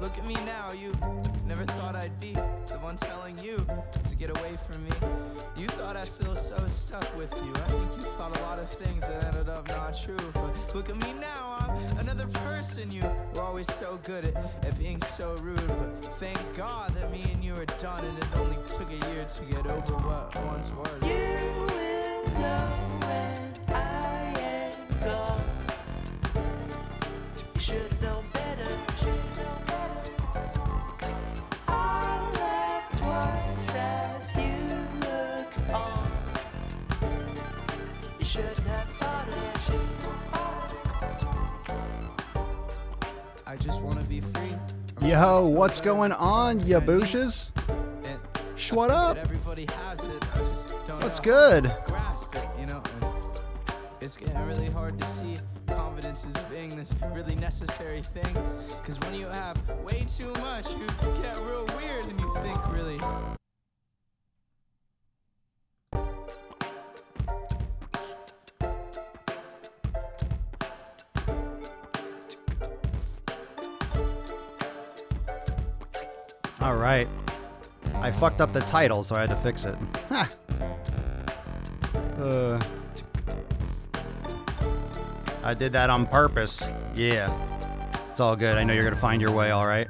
Look at me now, you never thought I'd be the one telling you to get away from me. You thought I'd feel so stuck with you. I think you thought a lot of things that ended up not true. But look at me now, I'm another person. You were always so good at being so rude. But thank God that me and you are done, and it only took a year to get over what once was. You will know when I am gone. You should've known better, should've known better. I left once as you look on. You shouldn't have thought it, shouldn't have thought it. I just wanna be free. Yo, what's going on, ya booshes? What up? Everybody has it. I just don't What's know good? how to grasp it, you know. And it's getting really hard to see confidence as being this really necessary thing. Cause when you have way too much, you get real weird and you think really. All right. I fucked up the title, so I had to fix it. Ha. I did that on purpose. Yeah. It's all good. I know you're gonna find your way, all right?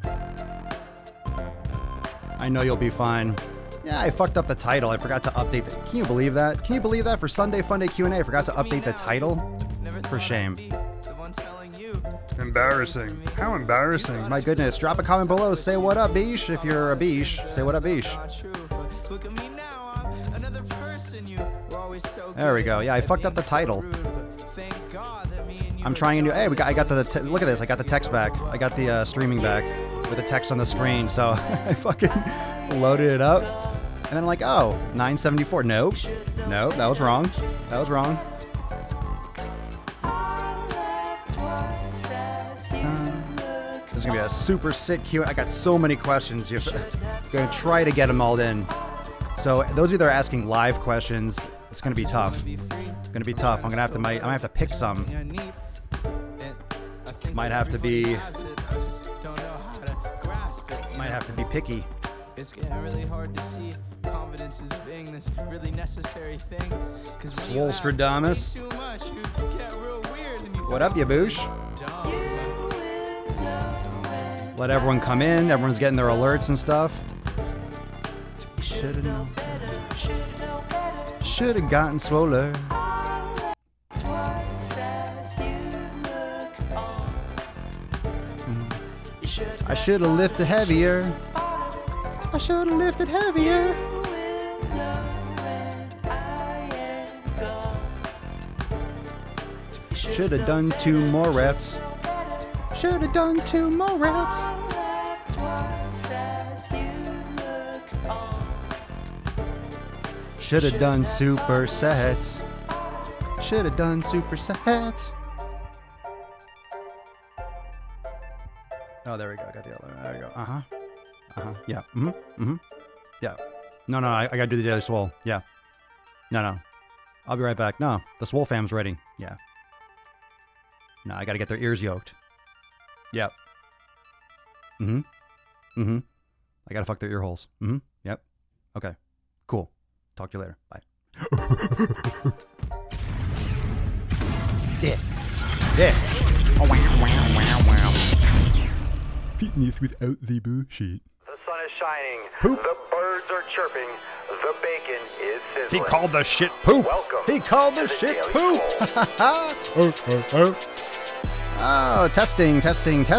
I know you'll be fine. Yeah, I fucked up the title. I forgot to update it. Can you believe that? Can you believe that? For Sunday Funday Q&A, I forgot to update the title? For shame. Embarrassing. How embarrassing. My goodness. Drop a comment below. Say what up, Beesh. If you're a Beesh, say what up, Beesh. There we go. Yeah, I fucked up the title. I'm trying to. Hey, I got the. Look at this. I got the text back. I got the streaming back with the text on the screen. So I fucking loaded it up, and then I'm like, oh, 974. Nope. Nope. That was wrong. That was wrong. This is gonna be a super sick Q. I got so many questions. You're gonna try to get them all in. So those of you that are asking live questions, it's gonna be tough. It's gonna be tough. I'm gonna have to pick some. Might have to be picky. It's getting really hard to see confidence as being this really necessary thing. Swole Stradamus. What up, ya boosh? Let everyone come in. Everyone's getting their alerts and stuff. Should've known better. Should've gotten swoller. I should've lifted heavier. I should've lifted heavier. Should've done 2 more reps. Should've done 2 more reps. Should've done supersets. Should've done supersets. Oh, there we go. I got the other. There we go. Yeah. Yeah. No. I gotta do the daily swole. Yeah. No. I'll be right back. No, the swole fam's ready. Yeah. No, I gotta get their ears yoked. Yep. I gotta fuck their ear holes. Yep. Okay. Cool. Talk to you later. Bye. Yeah. Oh, wow. Fitness without the bullshit. The sun is shining. Poop. The birds are chirping. The bacon is sizzling. He called the shit poop. Welcome. He called the shit poop. Oh, testing, test, Ickles.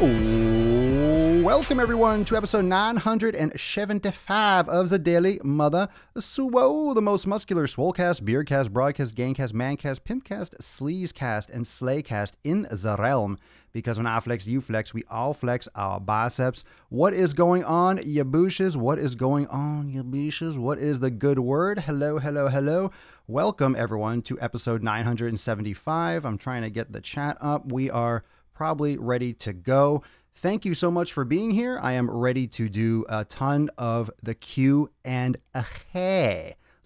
Oh, welcome everyone to episode 975 of the Daily Mother Swole, the most muscular swolecast, beardcast, broadcast, gangcast, mancast, pimpcast, sleazecast, and slaycast in the realm. Because when I flex, you flex, we all flex our biceps. What is going on, ya booshes? What is going on, ya booshes? What is the good word? Hello. Welcome, everyone, to episode 975. I'm trying to get the chat up. We are probably ready to go. Thank you so much for being here. I am ready to do a ton of the Q&A.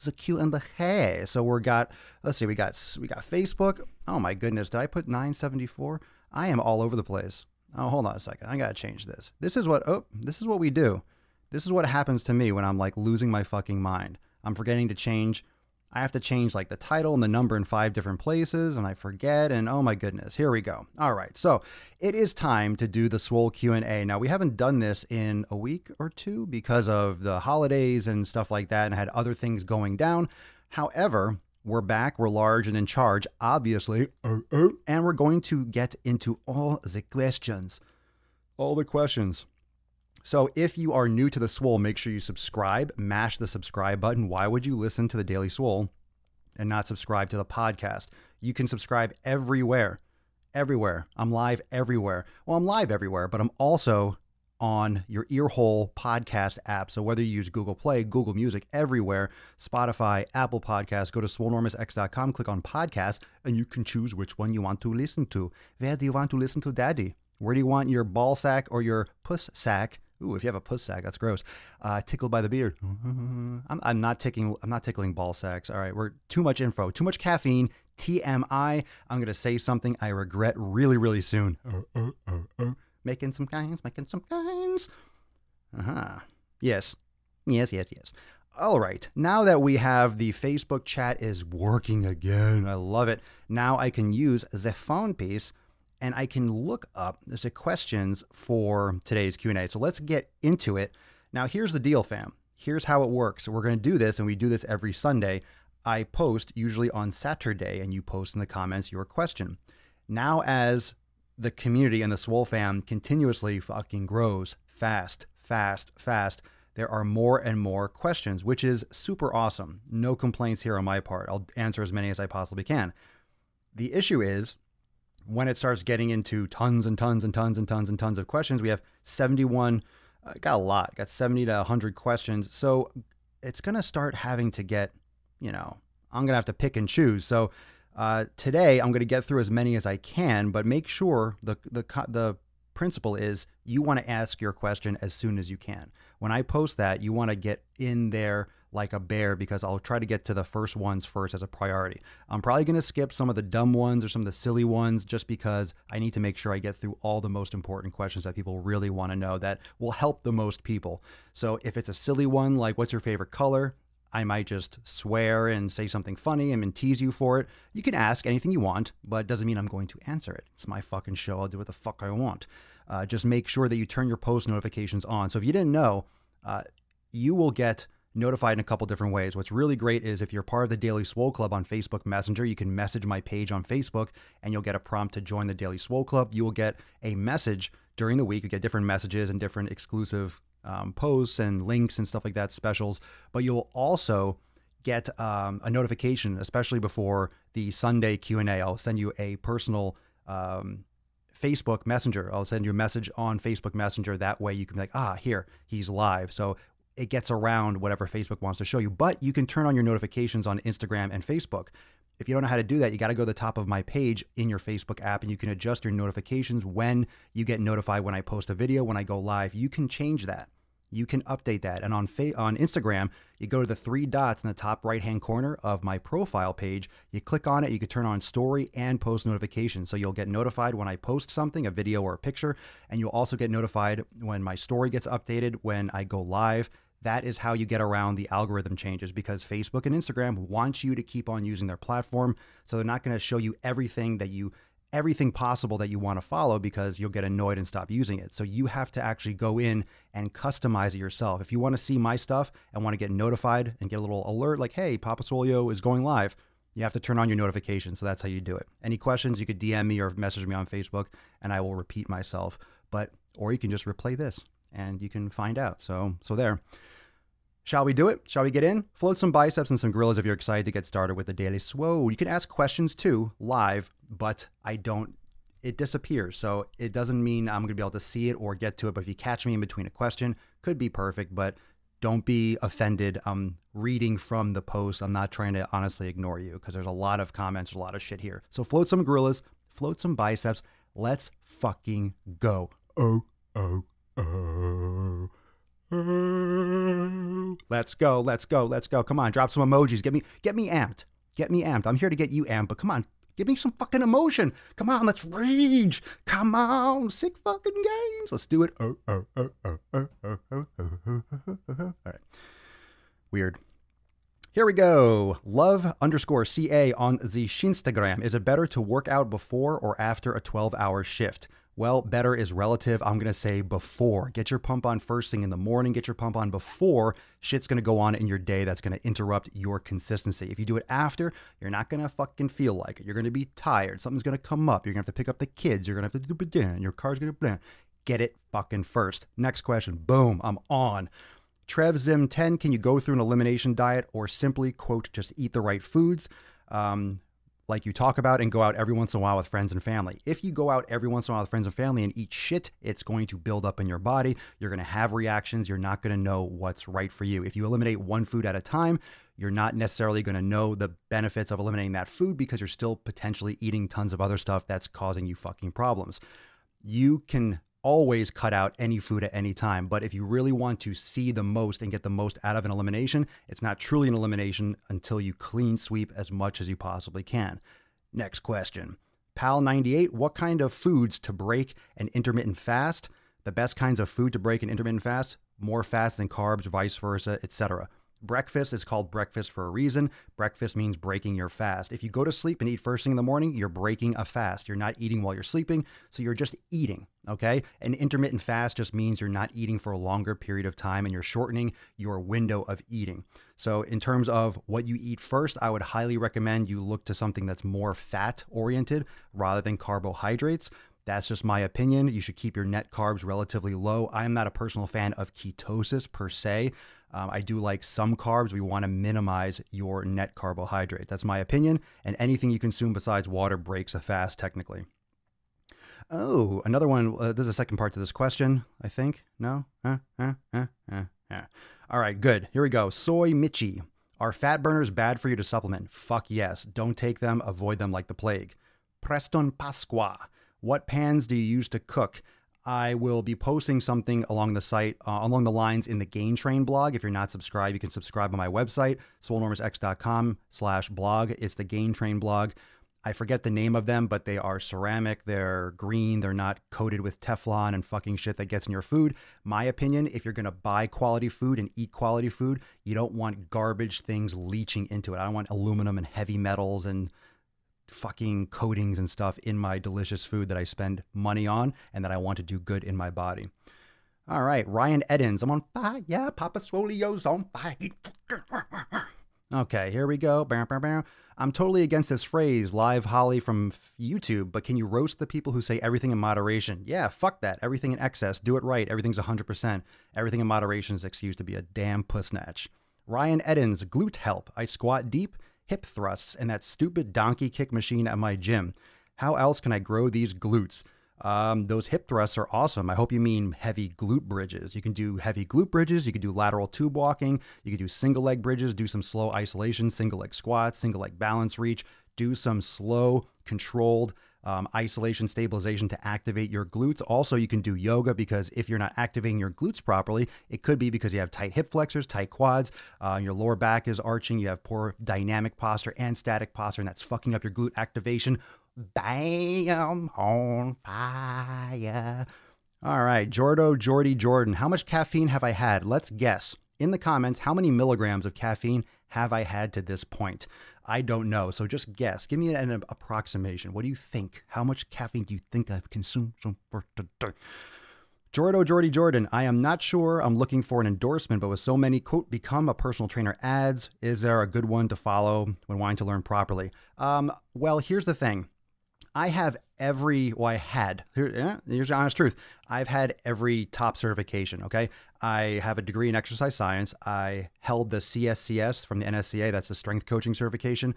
the Q&A. So we got Facebook. Oh my goodness, did I put 974? I am all over the place. Oh, hold on a second. I got to change this. This is what we do. This is what happens to me when I'm like losing my fucking mind. I'm forgetting to change. I have to change like the title and the number in 5 different places, and I forget, and oh my goodness, here we go. All right, so it is time to do the Swole Q&A. Now, we haven't done this in a week or two because of the holidays and stuff like that, and had other things going down. However, we're back, we're large and in charge, obviously, and we're going to get into all the questions. All the questions. So if you are new to the Swole, make sure you subscribe, mash the subscribe button. Why would you listen to the Daily Swole and not subscribe to the podcast? You can subscribe everywhere. I'm live everywhere. Well, I'm live everywhere, but I'm also on your earhole podcast app. So whether you use Google Play, Google Music, everywhere, Spotify, Apple Podcasts, go to swolenormousx.com, click on podcast, and you can choose which one you want to listen to. Where do you want to listen to, Daddy? Where do you want your ball sack or your puss sack? Ooh, if you have a puss sack, that's gross. Tickled by the beard. I'm not tickling ball sacks. All right, we're too much info, too much caffeine. TMI. I'm gonna say something I regret really, really soon. Making some kinds. Yes. All right. Now that we have the Facebook chat is working again, I love it. Now I can use the phone piece. And I can look up the questions for today's Q&A. So let's get into it. Now, here's the deal, fam. Here's how it works. We're going to do this, and we do this every Sunday. I post usually on Saturday, and you post in the comments your question. Now, as the community and the Swole fam continuously fucking grows fast, there are more and more questions, which is super awesome. No complaints here on my part. I'll answer as many as I possibly can. The issue is, when it starts getting into tons of questions, we have 71, got 70 to 100 questions. So it's going to start having to get, I'm going to have to pick and choose. So today I'm going to get through as many as I can, but make sure the principle is you want to ask your question as soon as you can. When I post that, you want to get in there like a bear, because I'll try to get to the first ones first as a priority. I'm probably going to skip some of the dumb ones or some of the silly ones just because I need to make sure I get through all the most important questions that people really want to know that will help the most people. So if it's a silly one, like what's your favorite color, I might just swear and say something funny and then tease you for it. You can ask anything you want, but it doesn't mean I'm going to answer it. It's my fucking show. I'll do what the fuck I want. Just make sure that you turn your post notifications on. So if you didn't know, you will get notified in a couple different ways. What's really great is if you're part of the Daily Swole Club on Facebook Messenger, you can message my page on Facebook and you'll get a prompt to join the Daily Swole Club. You will get a message during the week. You get different messages and different exclusive posts and links and stuff like that, specials. But you'll also get a notification, especially before the Sunday Q&A. I'll send you a personal Facebook Messenger. I'll send you a message on Facebook Messenger. That way you can be like, here, he's live. So it gets around whatever Facebook wants to show you. But you can turn on your notifications on Instagram and Facebook. If you don't know how to do that, you got to go to the top of my page in your Facebook app, and you can adjust your notifications when you get notified when I post a video, when I go live. You can change that. You can update that. And on Instagram, you go to the 3 dots in the top right-hand corner of my profile page. You click on it. You can turn on story and post notifications. So you'll get notified when I post something, a video or a picture. And you'll also get notified when my story gets updated, when I go live. That is how you get around the algorithm changes, because Facebook and Instagram want you to keep on using their platform. So they're not going to show you everything possible that you want to follow, because you'll get annoyed and stop using it. So you have to actually go in and customize it yourself. If you want to see my stuff and want to get notified and get a little alert like, hey, Papa Swolio is going live, you have to turn on your notifications. So that's how you do it. Any questions, you could DM me or message me on Facebook and I will repeat myself. Or you can just replay this and you can find out. So there. Shall we do it? Shall we get in? Float some biceps and some gorillas if you're excited to get started with the Daily Swole. You can ask questions too, live, but it disappears. So it doesn't mean I'm going to be able to see it or get to it. But if you catch me in between a question, could be perfect, but don't be offended. I'm reading from the post. I'm not trying to honestly ignore you, because there's a lot of comments, a lot of shit here. So float some gorillas, float some biceps. Let's fucking go. Let's go, let's go, let's go. Come on, drop some emojis. Get me amped. Get me amped. I'm here to get you amped, but come on. Give me some fucking emotion. Come on, let's rage. Come on, sick fucking games. Let's do it. All right. Weird. Here we go. Love_CA on the Shinstagram. Is it better to work out before or after a 12-hour shift? Well, better is relative. I'm going to say before. Get your pump on first thing in the morning. Get your pump on before shit's going to go on in your day that's going to interrupt your consistency. If you do it after, you're not going to fucking feel like it. You're going to be tired. Something's going to come up. You're going to have to pick up the kids. You're going to have to do it. Your car's going to... Get it fucking first. Next question. Boom. I'm on. TrevZim10, can you go through an elimination diet or simply, quote, just eat the right foods? Like you talk about, and go out every once in a while with friends and family. If you go out every once in a while with friends and family and eat shit, it's going to build up in your body. You're going to have reactions. You're not going to know what's right for you. If you eliminate one food at a time, you're not necessarily going to know the benefits of eliminating that food because you're still potentially eating tons of other stuff that's causing you fucking problems. You can always cut out any food at any time. But if you really want to see the most and get the most out of an elimination, it's not truly an elimination until you clean sweep as much as you possibly can. Next question. Pal98, what kind of foods to break an intermittent fast? The best kinds of food to break an intermittent fast? More fats than carbs, vice versa, etc. Breakfast is called breakfast for a reason. Breakfast means breaking your fast. If you go to sleep and eat first thing in the morning, you're breaking a fast. You're not eating while you're sleeping, so you're just eating, okay? An intermittent fast just means you're not eating for a longer period of time and you're shortening your window of eating. So in terms of what you eat first, I would highly recommend you look to something that's more fat-oriented rather than carbohydrates. That's just my opinion. You should keep your net carbs relatively low. I'm not a personal fan of ketosis per se. I do like some carbs. We want to minimize your net carbohydrate. That's my opinion. And anything you consume besides water breaks a fast, technically. Oh, another one. There's a second part to this question, I think. No? All right, good. Here we go. Soy Michi. Are fat burners bad for you to supplement? Fuck yes. Don't take them. Avoid them like the plague. Preston Pasqua. What pans do you use to cook? I will be posting something along the site, along the lines in the Gain Train blog. If you're not subscribed, you can subscribe on my website, swolenormousx.com/blog. It's the Gain Train blog. I forget the name of them, but they are ceramic. They're green. They're not coated with Teflon and fucking shit that gets in your food. My opinion, if you're going to buy quality food and eat quality food, you don't want garbage things leaching into it. I don't want aluminum and heavy metals and fucking coatings and stuff in my delicious food that I spend money on and that I want to do good in my body. All right, Ryan Eddins, I'm on fire. Yeah, Papa Swolio's on fire. Okay, here we go. I'm totally against this phrase, live Holly from YouTube, but can you roast the people who say everything in moderation? Yeah, fuck that. Everything in excess. Do it right. Everything's 100%. Everything in moderation is excused to be a damn pussnatch. Ryan Eddins, glute help. I squat deep, hip thrusts, and that stupid donkey kick machine at my gym. How else can I grow these glutes? Those hip thrusts are awesome. I hope you mean heavy glute bridges. You can do heavy glute bridges. You can do lateral tube walking. You can do single leg bridges, do some slow isolation, single leg squats, single leg balance reach, do some slow controlled isolation stabilization to activate your glutes. Also, you can do yoga because if you're not activating your glutes properly, it could be because you have tight hip flexors, tight quads, your lower back is arching, you have poor dynamic posture and static posture, and that's fucking up your glute activation. Bam, on fire. All right, Jordan. How much caffeine have I had? Let's guess. In the comments, how many milligrams of caffeine have I had to this point? I don't know, so just guess. Give me an approximation. What do you think? How much caffeine do you think I've consumed for today? Jordan, I am not sure I'm looking for an endorsement, but with so many, quote, become a personal trainer ads, is there a good one to follow when wanting to learn properly? Well, here's the thing. Here's the honest truth. I've had every top certification, okay? I have a degree in exercise science. I held the CSCS from the NSCA. That's the strength coaching certification,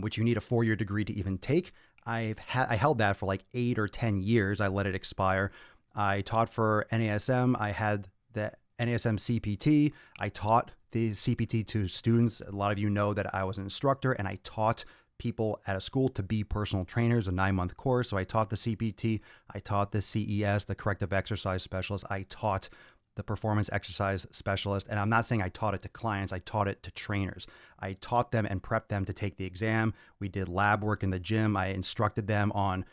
which you need a 4-year degree to even take. I held that for like 8 or 10 years. I let it expire. I taught for NASM. I had the NASM CPT. I taught the CPT to students. A lot of you know that I was an instructor and I taught people at a school to be personal trainers, a 9-month course. So I taught the CPT, I taught the CES, the corrective exercise specialist. I taught the performance exercise specialist. And I'm not saying I taught it to clients, I taught it to trainers. I taught them and prepped them to take the exam. We did lab work in the gym. I instructed them on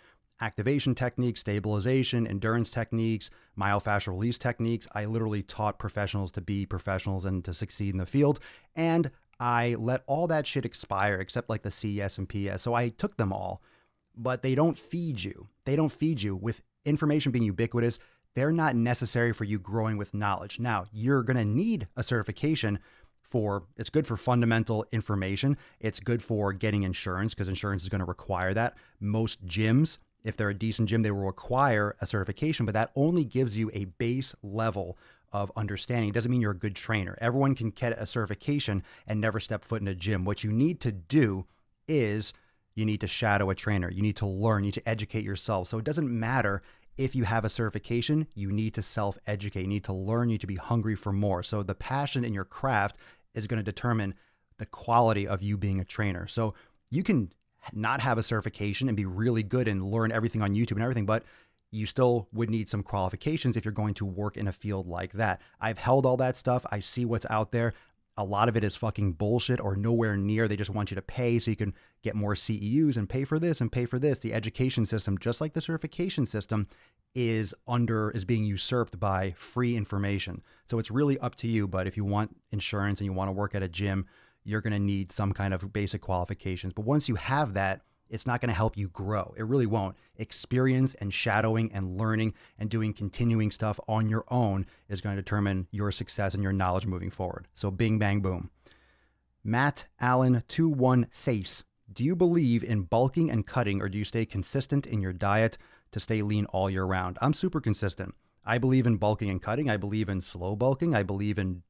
activation techniques, stabilization, endurance techniques, myofascial release techniques. I literally taught professionals to be professionals and to succeed in the field. And I let all that shit expire except like the CES and PS. So I took them all, but they don't feed you. They don't feed you with information being ubiquitous. They're not necessary for you growing with knowledge. Now, you're going to need a certification for, it's good for fundamental information. It's good for getting insurance because insurance is going to require that. Most gyms, if they're a decent gym, they will require a certification, but that only gives you a base level of understanding. It doesn't mean you're a good trainer. Everyone can get a certification and never step foot in a gym. What you need to do is you need to shadow a trainer. You need to learn, you need to educate yourself. So it doesn't matter if you have a certification, you need to self-educate. You need to learn, you need to be hungry for more. So the passion in your craft is going to determine the quality of you being a trainer. So you can not have a certification and be really good and learn everything on YouTube and everything, but you still would need some qualifications if you're going to work in a field like that. I've held all that stuff. I see what's out there. A lot of it is fucking bullshit or nowhere near. They just want you to pay so you can get more CEUs and pay for this and pay for this. The education system, just like the certification system, is being usurped by free information. So it's really up to you. But if you want insurance and you want to work at a gym, you're going to need some kind of basic qualifications. But once you have that, it's not going to help you grow. It really won't. Experience and shadowing and learning and doing continuing stuff on your own is going to determine your success and your knowledge moving forward. So bing, bang, boom. Matt Allen 216. Do you believe in bulking and cutting, or do you stay consistent in your diet to stay lean all year round? I'm super consistent. I believe in bulking and cutting. I believe in slow bulking. I believe in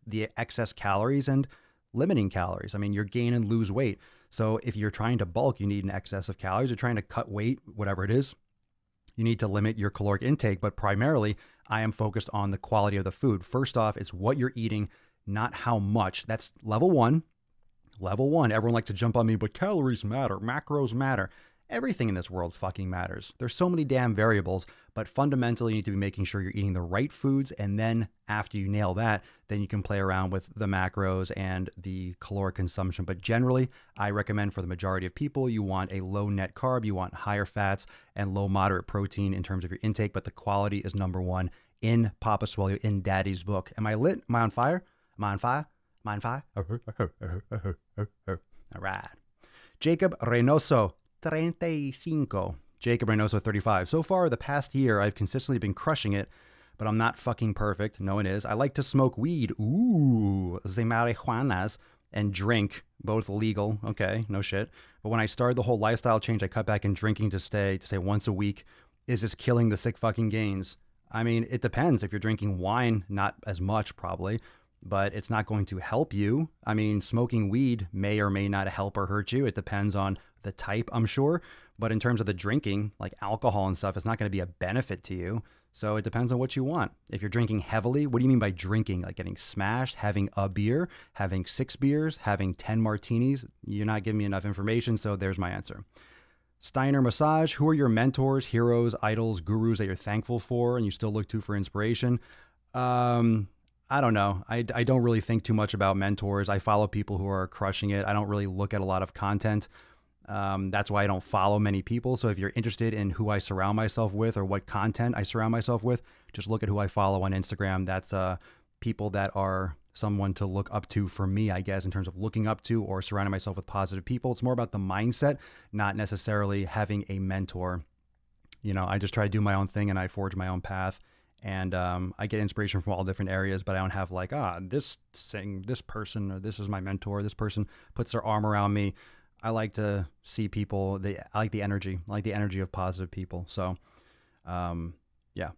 the excess calories and limiting calories. I mean, you're gain and lose weight. So if you're trying to bulk, you need an excess of calories. You're trying to cut weight, whatever it is, you need to limit your caloric intake. But primarily, I am focused on the quality of the food. First off, it's what you're eating, not how much. That's level one. Level one, everyone likes to jump on me, but calories matter, macros matter. Everything in this world fucking matters. There's so many damn variables, but fundamentally you need to be making sure you're eating the right foods. And then after you nail that, then you can play around with the macros and the caloric consumption. But generally, I recommend for the majority of people, you want a low net carb, you want higher fats and low moderate protein in terms of your intake, but the quality is number one in Papa Swole, in Daddy's book. Am I lit? Am I on fire? Am I on fire? Am I on fire? All right. Jacob Reynoso. 35. Jacob Reynoso, 35. So far, the past year, I've consistently been crushing it, but I'm not fucking perfect. No, it is. I like to smoke weed. Ooh, the marijuanas, and drink, both legal. Okay, no shit. But when I started the whole lifestyle change, I cut back in drinking to say once a week. Is this killing the sick fucking gains? I mean, it depends. If you're drinking wine, not as much probably, but it's not going to help you. I mean, smoking weed may or may not help or hurt you. It depends on the type, I'm sure. But in terms of the drinking, like alcohol and stuff, it's not going to be a benefit to you. So it depends on what you want. If you're drinking heavily, what do you mean by drinking? Like getting smashed, having a beer, having 6 beers, having 10 martinis? You're not giving me enough information, so there's my answer. Steiner Massage, who are your mentors, heroes, idols, gurus that you're thankful for and you still look to for inspiration? I don't know. I don't really think too much about mentors. I follow people who are crushing it. I don't really look at a lot of content. That's why I don't follow many people. So if you're interested in who I surround myself with or what content I surround myself with, just look at who I follow on Instagram. That's people that are someone to look up to for me, I guess, in terms of looking up to or surrounding myself with positive people. It's more about the mindset, not necessarily having a mentor. You know, I just try to do my own thing and I forge my own path. And I get inspiration from all different areas, but I don't have like, this person, or this is my mentor, this person puts their arm around me. I like to see people, I like the energy. I like the energy of positive people. So, yeah.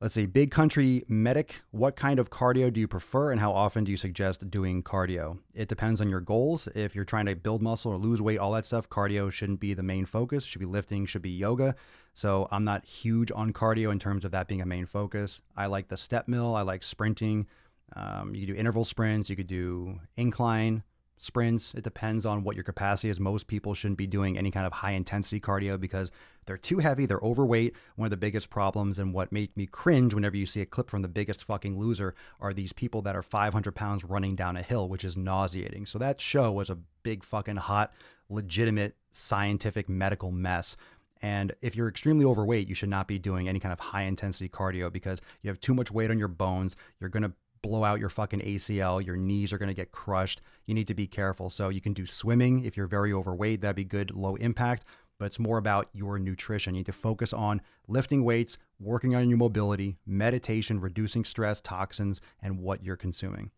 Let's see. Big Country Medic, what kind of cardio do you prefer and how often do you suggest doing cardio? It depends on your goals. If you're trying to build muscle or lose weight, all that stuff, cardio shouldn't be the main focus. Should be lifting, should be yoga. So I'm not huge on cardio in terms of that being a main focus. I like the step mill. I like sprinting. You could do interval sprints. You could do incline. sprints. It depends on what your capacity is. Most people shouldn't be doing any kind of high intensity cardio because they're too heavy, they're overweight. One of the biggest problems and what made me cringe whenever you see a clip from The Biggest Fucking Loser are these people that are 500 pounds running down a hill, which is nauseating. So that show was a big fucking hot, legitimate, scientific, medical mess. And if you're extremely overweight, you should not be doing any kind of high intensity cardio because you have too much weight on your bones. You're going to blow out your fucking ACL. Your knees are going to get crushed. You need to be careful. So you can do swimming if you're very overweight. That'd be good, low impact. But it's more about your nutrition. You need to focus on lifting weights, working on your mobility, meditation, reducing stress, toxins, and what you're consuming.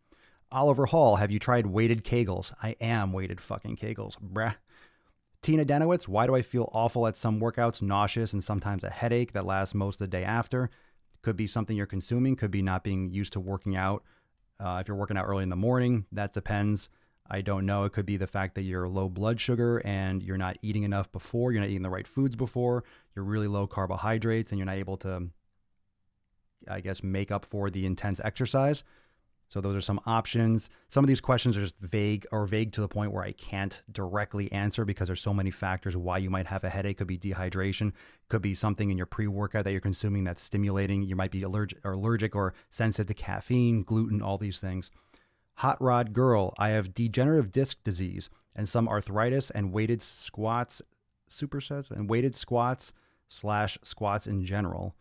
Oliver Hall, have you tried weighted Kegels? I am weighted fucking Kegels, bruh. Tina Denowitz, why do I feel awful at some workouts, nauseous, and sometimes a headache that lasts most of the day after? Could be something you're consuming, could be not being used to working out. If you're working out early in the morning, that depends. I don't know. It could be the fact that you're low blood sugar and you're not eating enough before, you're not eating the right foods before, you're really low carbohydrates, and you're not able to, I guess, make up for the intense exercise. So those are some options. Some of these questions are just vague to the point where I can't directly answer because there's so many factors why you might have a headache. Could be dehydration, could be something in your pre-workout that you're consuming that's stimulating. You might be allergic or sensitive to caffeine, gluten, all these things. Hot Rod Girl, I have degenerative disc disease and some arthritis and weighted squats, supersets, and weighted squats / squats in general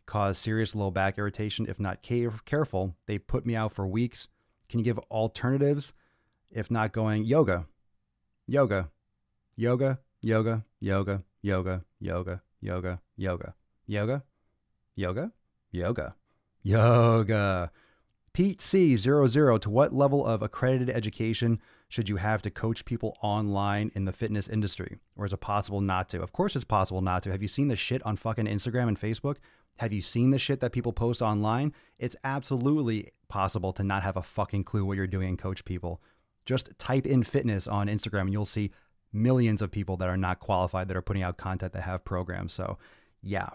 cause serious low back irritation. If not careful, they put me out for weeks. Can you give alternatives? If not going, yoga, yoga, yoga, yoga, yoga, yoga, yoga, yoga, yoga, yoga, yoga, yoga, yoga. Pete C00, to what level of accredited education should you have to coach people online in the fitness industry? Or is it possible not to? Of course it's possible not to. Have you seen the shit on fucking Instagram and Facebook? Have you seen the shit that people post online? It's absolutely possible to not have a fucking clue what you're doing and coach people. Just type in fitness on Instagram and you'll see millions of people that are not qualified that are putting out content that have programs. So yeah.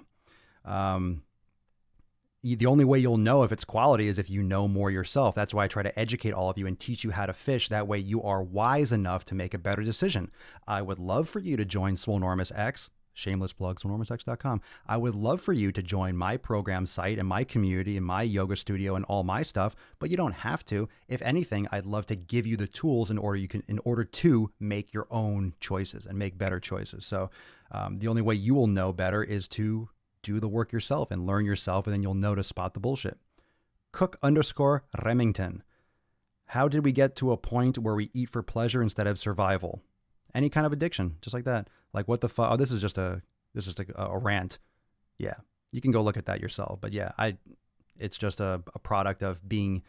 The only way you'll know if it's quality is if you know more yourself. That's why I try to educate all of you and teach you how to fish. That way you are wise enough to make a better decision. I would love for you to join Swolenormous X. Shameless plug, swolenormousx.com. I would love for you to join my program site and my community and my yoga studio and all my stuff, but you don't have to. If anything, I'd love to give you the tools in order to make your own choices and make better choices. So the only way you will know better is to do the work yourself and learn yourself, and then you'll know to spot the bullshit. Cook_Remington. How did we get to a point where we eat for pleasure instead of survival? Any kind of addiction, just like that. Like what the fuck? Oh, this is just a rant. Yeah, you can go look at that yourself. But yeah, it's just a product of being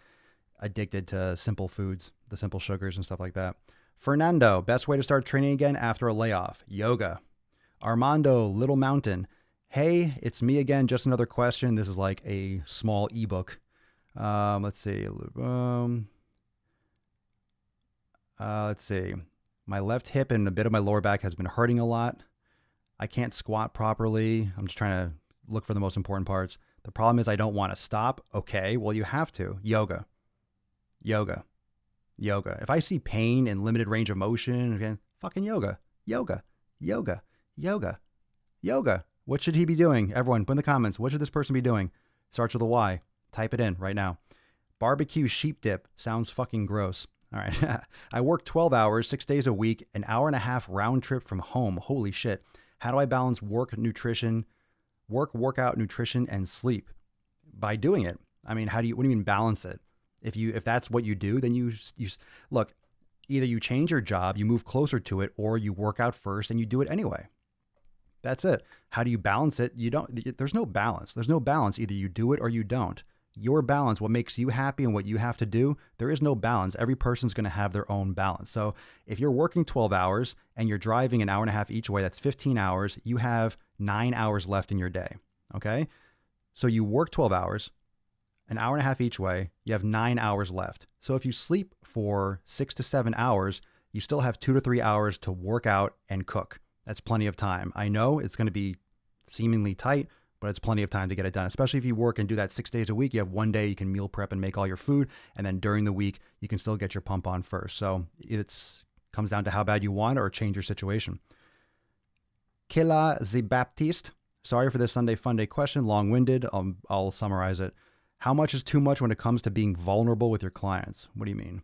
addicted to simple foods, the simple sugars and stuff like that. Fernando, best way to start training again after a layoff? Yoga. Armando, Little Mountain. Hey, it's me again. Just another question. This is like a small ebook. Let's see. Let's see. My left hip and a bit of my lower back has been hurting a lot. I can't squat properly. I'm just trying to look for the most important parts. The problem is I don't want to stop. Okay, well, you have to. Yoga. Yoga. Yoga. If I see pain and limited range of motion, again, fucking yoga. Yoga. Yoga. Yoga. Yoga. What should he be doing? Everyone, put in the comments. What should this person be doing? Starts with a Y. Type it in right now. Barbecue sheep dip. Sounds fucking gross. All right. I work 12 hours, 6 days a week, an hour and a half round trip from home. Holy shit. How do I balance workout, nutrition, and sleep? By doing it. I mean, what do you mean balance it? If that's what you do, then you look, either you change your job, you move closer to it, or you work out first and you do it anyway. That's it. How do you balance it? There's no balance. There's no balance. Either you do it or you don't. Your balance, what makes you happy and what you have to do, there is no balance. Every person's going to have their own balance. So if you're working 12 hours and you're driving an hour and a half each way, that's 15 hours. You have 9 hours left in your day. Okay. So you work 12 hours, an hour and a half each way, you have 9 hours left. So if you sleep for 6 to 7 hours, you still have 2 to 3 hours to work out and cook. That's plenty of time. I know it's going to be seemingly tight, but it's plenty of time to get it done. Especially if you work and do that 6 days a week, you have 1 day you can meal prep and make all your food. And then during the week, you can still get your pump on first. So it's comes down to how bad you want or change your situation. Killa the Baptiste. Sorry for this Sunday Funday question. Long-winded. I'll summarize it. How much is too much when it comes to being vulnerable with your clients? What do you mean?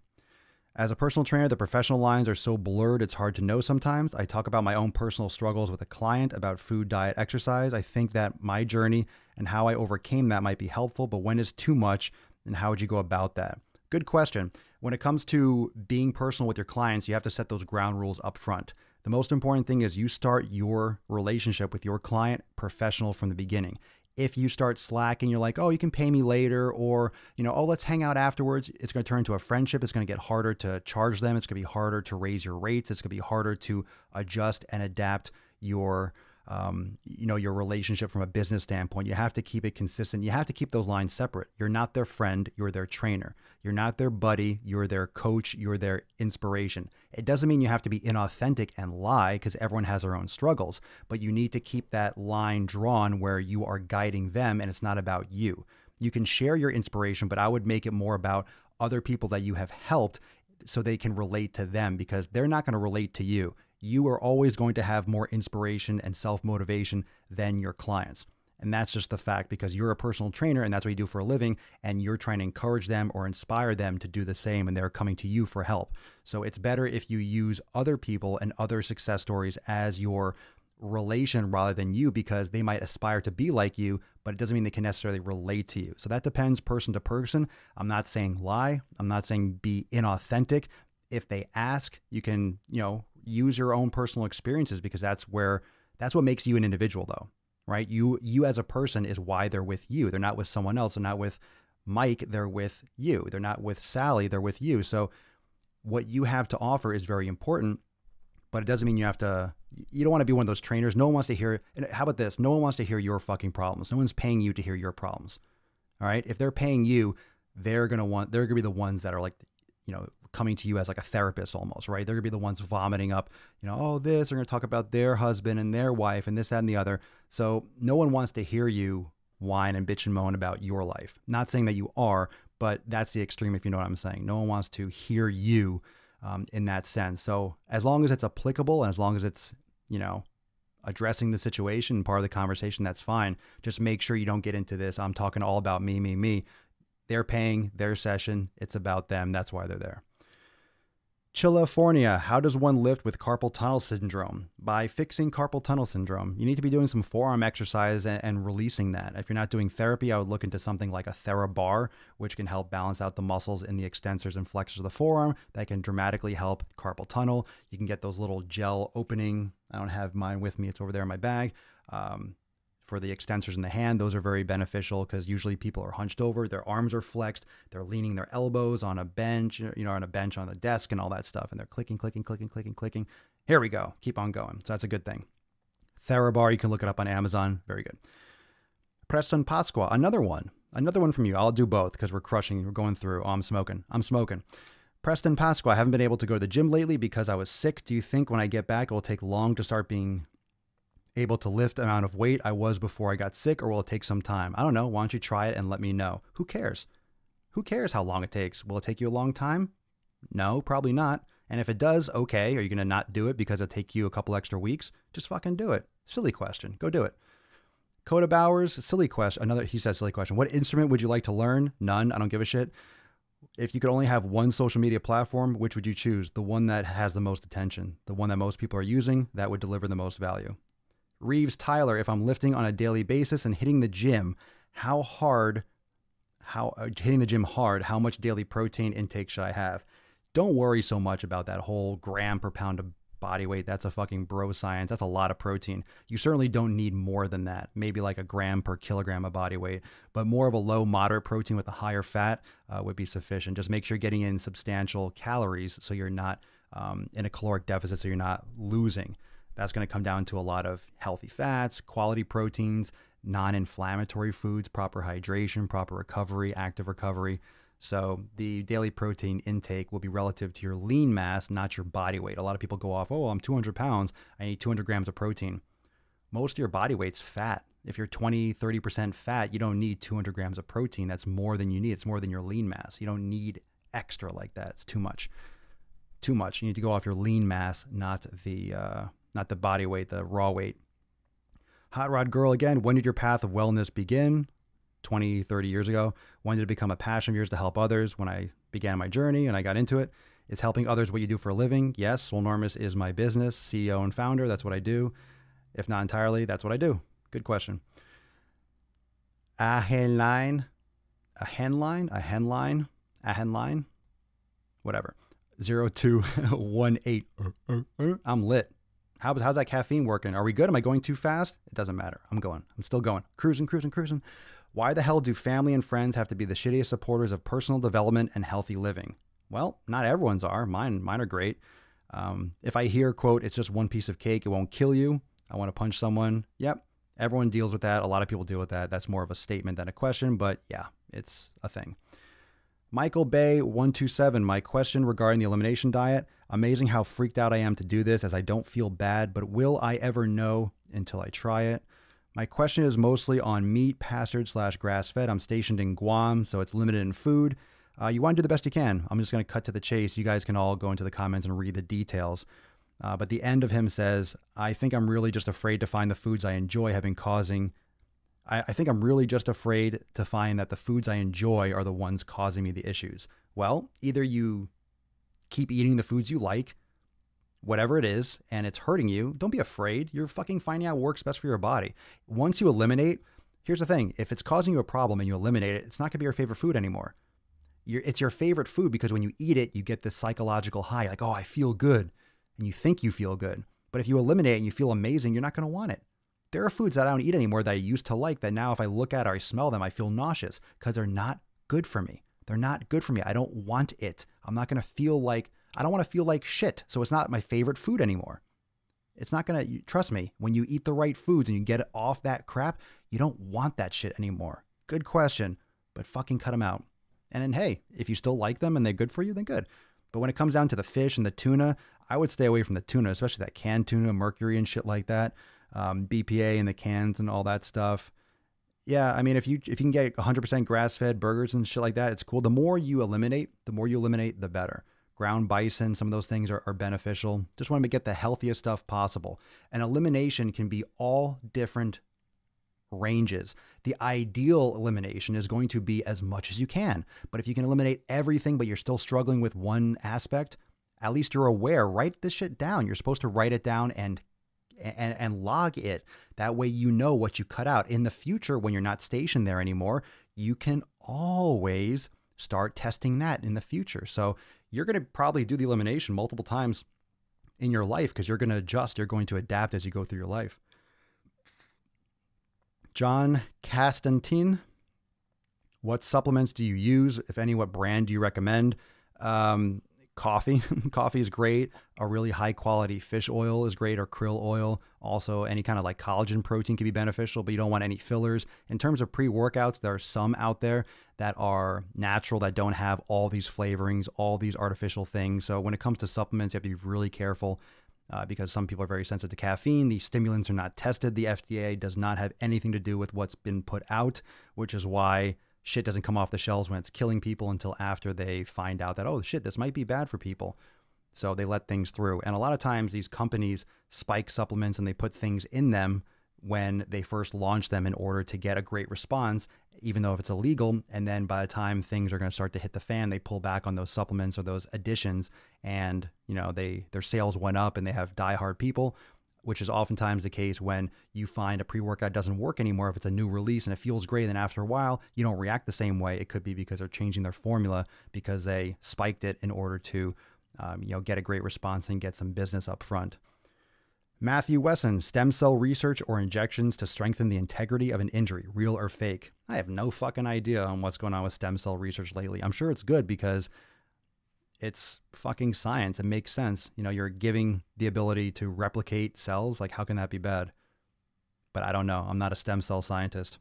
As a personal trainer, the professional lines are so blurred, it's hard to know sometimes. I talk about my own personal struggles with a client about food, diet, exercise. I think that my journey and how I overcame that might be helpful, but when is too much and how would you go about that? Good question. When it comes to being personal with your clients, you have to set those ground rules up front. The most important thing is you start your relationship with your client professional from the beginning. If you start slacking, you're like, oh, you can pay me later, or, oh, let's hang out afterwards. It's going to turn into a friendship. It's going to get harder to charge them. It's going to be harder to raise your rates. It's going to be harder to adjust and adapt your, your relationship from a business standpoint. You have to keep it consistent. You have to keep those lines separate. You're not their friend. You're their trainer. You're not their buddy. You're their coach. You're their inspiration. It doesn't mean you have to be inauthentic and lie, because everyone has their own struggles, but you need to keep that line drawn where you are guiding them and it's not about you. You can share your inspiration, but I would make it more about other people that you have helped so they can relate to them, because they're not going to relate to you. You are always going to have more inspiration and self-motivation than your clients. And that's just the fact, because you're a personal trainer and that's what you do for a living, and you're trying to encourage them or inspire them to do the same, and they're coming to you for help. So it's better if you use other people and other success stories as your relation rather than you, because they might aspire to be like you, but it doesn't mean they can necessarily relate to you. So that depends person to person. I'm not saying lie. I'm not saying be inauthentic. If they ask, you can, use your own personal experiences, because that's what makes you an individual though, right? You as a person is why they're with you. They're not with someone else. They're not with Mike. They're with you. They're not with Sally. They're with you. So what you have to offer is very important, but it doesn't mean you don't want to be one of those trainers. No one wants to hear, and how about this? No one wants to hear your fucking problems. No one's paying you to hear your problems. All right. If they're paying you, they're going to be the ones that are like, coming to you as like a therapist almost, right? They're gonna be the ones vomiting up, they're gonna talk about their husband and their wife and this, that, and the other. So no one wants to hear you whine and bitch and moan about your life. Not saying that you are, but that's the extreme, if you know what I'm saying. No one wants to hear you in that sense. So as long as it's applicable and as long as it's, addressing the situation, part of the conversation, that's fine. Just make sure you don't get into this, I'm talking all about me, me, me. They're paying their session. It's about them. That's why they're there. California, how does one lift with carpal tunnel syndrome? By fixing carpal tunnel syndrome, you need to be doing some forearm exercise and releasing that. If you're not doing therapy, I would look into something like a TheraBar, which can help balance out the muscles in the extensors and flexors of the forearm. That can dramatically help carpal tunnel. You can get those little gel opening. I don't have mine with me. It's over there in my bag. For the extensors in the hand, those are very beneficial, because usually people are hunched over, their arms are flexed, they're leaning their elbows on a bench, on a bench on the desk and all that stuff, and they're clicking, clicking, clicking, clicking, clicking. Here we go. Keep on going. So that's a good thing. TheraBar, you can look it up on Amazon. Very good. Preston Pasqua, another one from you. I'll do both because we're crushing. We're going through. Oh, I'm smoking. Preston Pasqua, I haven't been able to go to the gym lately because I was sick. Do you think when I get back, it will take long to start being able to lift the amount of weight I was before I got sick, or will it take some time? I don't know. Why don't you try it and let me know? Who cares? Who cares how long it takes? Will it take you a long time? No, probably not. And if it does, okay. Are you going to not do it because it'll take you a couple extra weeks? Just fucking do it. Silly question. Go do it. Coda Bowers, silly question. He says silly question. What instrument would you like to learn? None. I don't give a shit. If you could only have one social media platform, which would you choose? The one that has the most attention, the one that most people are using, that would deliver the most value. Reeves Tyler, if I'm lifting on a daily basis and hitting the gym, how much daily protein intake should I have? Don't worry so much about that whole gram per pound of body weight. That's a fucking bro science. That's a lot of protein. You certainly don't need more than that. Maybe like a gram per kilogram of body weight, but more of a low moderate protein with a higher fat would be sufficient. Just make sure you're getting in substantial calories so you're not in a caloric deficit, so you're not losing. That's going to come down to a lot of healthy fats, quality proteins, non-inflammatory foods, proper hydration, proper recovery, active recovery. So the daily protein intake will be relative to your lean mass, not your body weight. A lot of people go off, oh, I'm 200 pounds. I need 200 grams of protein. Most of your body weight's fat. If you're 20, 30% fat, you don't need 200 grams of protein. That's more than you need. It's more than your lean mass. You don't need extra like that. It's too much. Too much. You need to go off your lean mass, not the body weight, the raw weight. Hot Rod Girl again, when did your path of wellness begin? 20, 30 years ago. When did it become a passion of yours to help others? When I began my journey and I got into it. Is helping others what you do for a living? Yes, Swolenormous is my business, CEO and founder. That's what I do. If not entirely, that's what I do. Good question. A henline, whatever. 0218. I'm lit. How's that caffeine working? Are we good? Am I going too fast? It doesn't matter. I'm still going. Cruising. Why the hell do family and friends have to be the shittiest supporters of personal development and healthy living? Well, not everyone's are. Mine are great. If I hear, quote, it's just one piece of cake, it won't kill you. I want to punch someone. Yep. Everyone deals with that. A lot of people deal with that. That's more of a statement than a question, but yeah, it's a thing. Michael Bay 127, my question regarding the elimination diet. Amazing how freaked out I am to do this as I don't feel bad, but will I ever know until I try it? My question is mostly on meat, pastured / grass-fed. I'm stationed in Guam, so it's limited in food. You want to do the best you can. I'm just going to cut to the chase. You guys can all go into the comments and read the details. But the end of him says, I think I'm really just afraid to find the foods I enjoy have been causing. I think I'm really just afraid to find that the foods I enjoy are the ones causing me the issues. Well, either you keep eating the foods you like, whatever it is, and it's hurting you. Don't be afraid. You're fucking finding out what works best for your body. Once you eliminate, here's the thing. If it's causing you a problem and you eliminate it, it's not going to be your favorite food anymore. It's your favorite food because when you eat it, you get this psychological high. Like, oh, I feel good. And you think you feel good. But if you eliminate it and you feel amazing, you're not going to want it. There are foods that I don't eat anymore that I used to like that now if I look at or I smell them, I feel nauseous because they're not good for me. They're not good for me. I don't want it. I don't want to feel like shit. So it's not my favorite food anymore. It's not going to, trust me, when you eat the right foods and you get it off that crap, you don't want that shit anymore. Good question, but fucking cut them out. And then, hey, if you still like them and they're good for you, then good. But when it comes down to the fish and the tuna, I would stay away from the tuna, especially that canned tuna, mercury and shit like that. BPA in the cans and all that stuff. Yeah, I mean, if you can get 100% grass-fed burgers and shit like that, it's cool. The more you eliminate, the better. Ground bison, some of those things are beneficial. Just want to get the healthiest stuff possible. And elimination can be all different ranges. The ideal elimination is going to be as much as you can. But if you can eliminate everything, but you're still struggling with one aspect, at least you're aware. Write this shit down. You're supposed to write it down and log it. That way you know what you cut out. In the future, when you're not stationed there anymore, you can always start testing that in the future. So you're going to probably do the elimination multiple times in your life because you're going to adjust. You're going to adapt as you go through your life. John Castantin, what supplements do you use? If any, what brand do you recommend? Coffee. Coffee is great. A really high quality fish oil is great, or krill oil. Also, any kind of like collagen protein can be beneficial, but you don't want any fillers. In terms of pre-workouts, there are some out there that are natural, that don't have all these flavorings, all these artificial things. So when it comes to supplements, you have to be really careful because some people are very sensitive to caffeine. These stimulants are not tested. The FDA does not have anything to do with what's been put out, which is why shit doesn't come off the shelves when it's killing people until after they find out that, oh shit, this might be bad for people. So they let things through. And a lot of times these companies spike supplements and they put things in them when they first launch them in order to get a great response, even though if it's illegal. And then by the time things are going to start to hit the fan, they pull back on those supplements or those additions. And, you know, their sales went up and they have diehard people, which is oftentimes the case when you find a pre-workout doesn't work anymore. If it's a new release and it feels great, then after a while, you don't react the same way. It could be because they're changing their formula because they spiked it in order to, get a great response and get some business up front. Matthew Wesson, stem cell research or injections to strengthen the integrity of an injury, real or fake? I have no fucking idea on what's going on with stem cell research lately. I'm sure it's good because it's fucking science. It makes sense. You know, you're giving the ability to replicate cells. Like, how can that be bad? But I don't know. I'm not a stem cell scientist.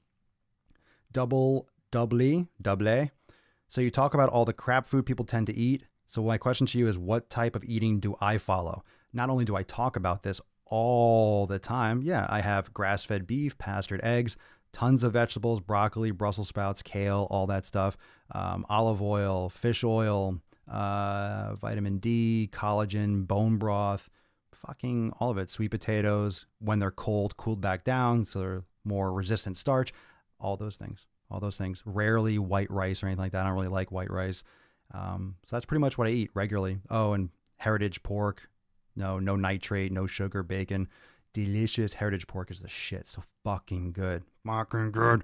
Double. So you talk about all the crap food people tend to eat. So my question to you is, what type of eating do I follow? Not only do I talk about this all the time, yeah, I have grass-fed beef, pastured eggs, tons of vegetables, broccoli, Brussels sprouts, kale, all that stuff, olive oil, fish oil, vitamin D, collagen, bone broth, fucking all of it. Sweet potatoes, when they're cold, cooled back down, so they're more resistant starch. All those things. Rarely white rice or anything like that. I don't really like white rice. So that's pretty much what I eat regularly. Oh, and heritage pork. No nitrate, no sugar, bacon. Delicious. Heritage pork is the shit. So fucking good. Fucking good.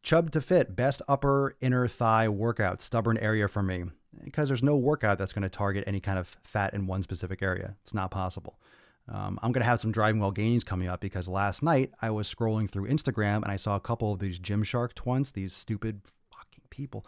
Chub to Fit, best upper inner thigh workout, stubborn area for me. Because there's no workout that's going to target any kind of fat in one specific area. It's not possible. I'm going to have some driving while gainings coming up because last night I was scrolling through Instagram and I saw a couple of these Gymshark twunts, these stupid fucking people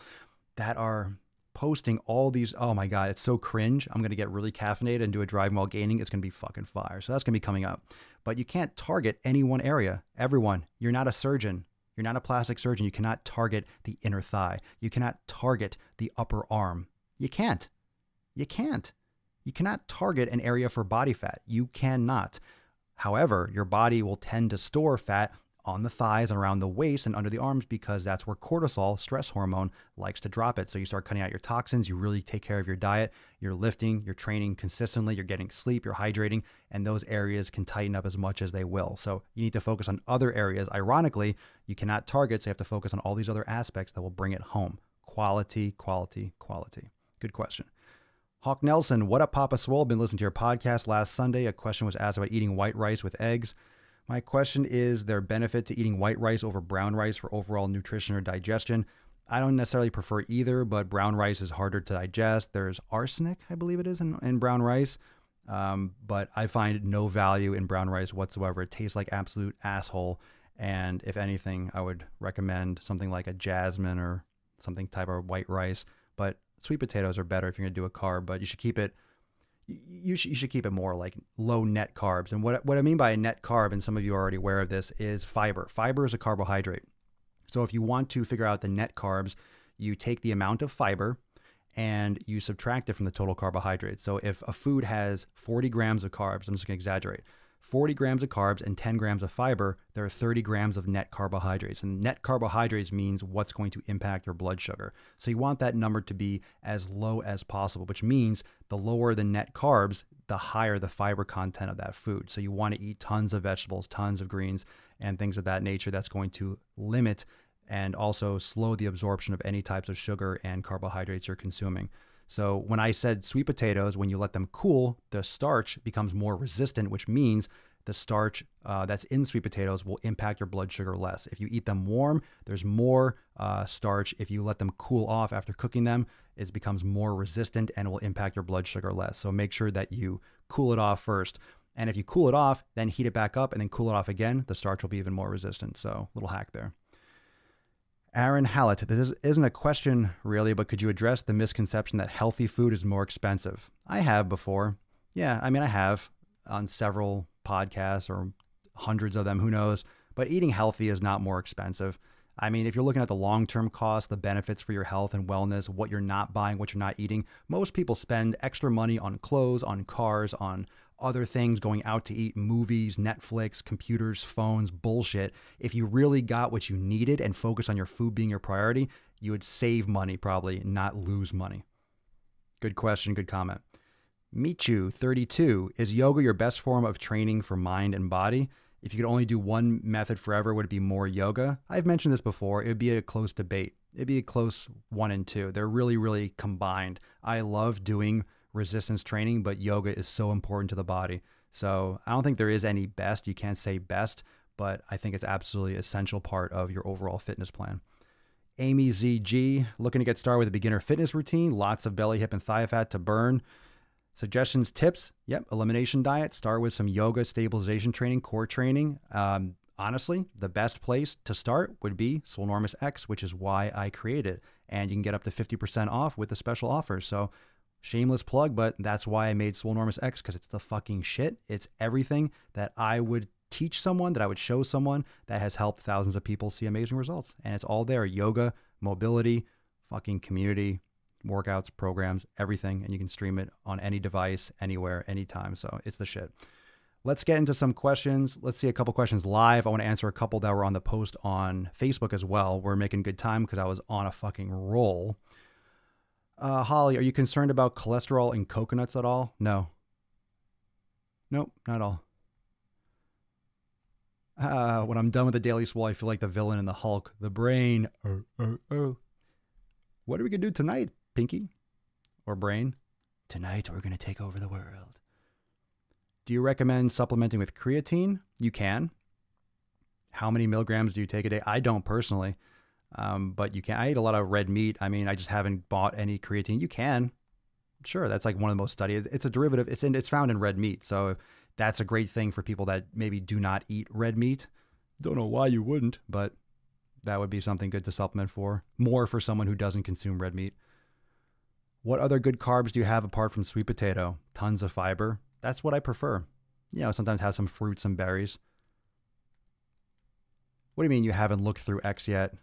that are posting all these. Oh my God, it's so cringe. I'm going to get really caffeinated and do a driving while gaining. It's going to be fucking fire. So that's going to be coming up. But you can't target any one area. Everyone, you're not a surgeon. You're not a plastic surgeon. You cannot target the inner thigh. You cannot target the upper arm. You can't. You cannot target an area for body fat. You cannot. However, your body will tend to store fat on the thighs and around the waist and under the arms because that's where cortisol, stress hormone, likes to drop it. So you start cutting out your toxins. You really take care of your diet. You're lifting, you're training consistently, you're getting sleep, you're hydrating, and those areas can tighten up as much as they will. So you need to focus on other areas. Ironically, you cannot target, so you have to focus on all these other aspects that will bring it home. Quality. Good question. Hawk Nelson, what up, Papa Swole? Been listening to your podcast last Sunday. A question was asked about eating white rice with eggs. My question is there benefit to eating white rice over brown rice for overall nutrition or digestion? I don't necessarily prefer either, but brown rice is harder to digest. There's arsenic, I believe it is, in brown rice. But I find no value in brown rice whatsoever. It tastes like absolute asshole. And if anything, I would recommend something like a jasmine or something type of white rice. But sweet potatoes are better if you're going to do a carb, but you should keep it. You should keep it more like low net carbs. And what I mean by a net carb, and some of you are already aware of this, is fiber. Fiber is a carbohydrate. So if you want to figure out the net carbs, you take the amount of fiber and you subtract it from the total carbohydrates. So if a food has 40 grams of carbs, I'm just going to exaggerate, 40 grams of carbs and 10 grams of fiber, there are 30 grams of net carbohydrates. And net carbohydrates means what's going to impact your blood sugar. So you want that number to be as low as possible, which means the lower the net carbs, the higher the fiber content of that food. So you want to eat tons of vegetables, tons of greens, and things of that nature. That's going to limit and also slow the absorption of any types of sugar and carbohydrates you're consuming. So when I said sweet potatoes, when you let them cool, the starch becomes more resistant, which means the starch that's in sweet potatoes will impact your blood sugar less. If you eat them warm, there's more starch. If you let them cool off after cooking them, it becomes more resistant and will impact your blood sugar less. So make sure that you cool it off first. And if you cool it off, then heat it back up and then cool it off again, the starch will be even more resistant. So little hack there. Aaron Hallett, this isn't a question really, but could you address the misconception that healthy food is more expensive? I have before. Yeah, I mean, I have on several podcasts or hundreds of them, who knows, but eating healthy is not more expensive. I mean, if you're looking at the long-term costs, the benefits for your health and wellness, what you're not buying, what you're not eating, most people spend extra money on clothes, on cars, on other things, going out to eat, movies, Netflix, computers, phones, bullshit. If you really got what you needed and focus on your food being your priority, you would save money probably, not lose money. Good question, good comment. Michu, 32, is yoga your best form of training for mind and body? If you could only do one method forever, would it be more yoga? I've mentioned this before. It would be a close debate. It'd be a close 1 and 2. They're really, really combined. I love doing resistance training, but yoga is so important to the body. So I don't think there is any best. You can't say best, but I think it's absolutely essential part of your overall fitness plan. Amy ZG, looking to get started with a beginner fitness routine, lots of belly, hip, and thigh fat to burn. Suggestions, tips, yep, elimination diet, start with some yoga, stabilization training, core training. Honestly, the best place to start would be Swolenormous X, which is why I created it. And you can get up to 50% off with the special offers. So shameless plug, but that's why I made Swolenormous X, because it's the fucking shit. It's everything that I would teach someone, that I would show someone, that has helped thousands of people see amazing results. And it's all there. Yoga, mobility, fucking community, workouts, programs, everything. And you can stream it on any device, anywhere, anytime. So it's the shit. let's get into some questions. Let's see a couple questions live. I want to answer a couple that were on the post on Facebook as well. We're making good time because I was on a fucking roll. Holly, are you concerned about cholesterol in coconuts at all? No. Nope, not at all. When I'm done with the Daily Swole, I feel like the villain in the Hulk, the brain. What are we going to do tonight, Pinky? Or Brain? Tonight, we're going to take over the world. Do you recommend supplementing with creatine? You can. How many milligrams do you take a day? I don't personally, but you can. I eat a lot of red meat. I mean, I just haven't bought any creatine. You can. Sure, that's like one of the most studied. It's a derivative. It's found in red meat, so that's a great thing for people that maybe do not eat red meat. Don't know why you wouldn't, but that would be something good to supplement for. More for someone who doesn't consume red meat. What other good carbs do you have apart from sweet potato? Tons of fiber. That's what I prefer. You know, sometimes have some fruits, some berries. What do you mean you haven't looked through X yet?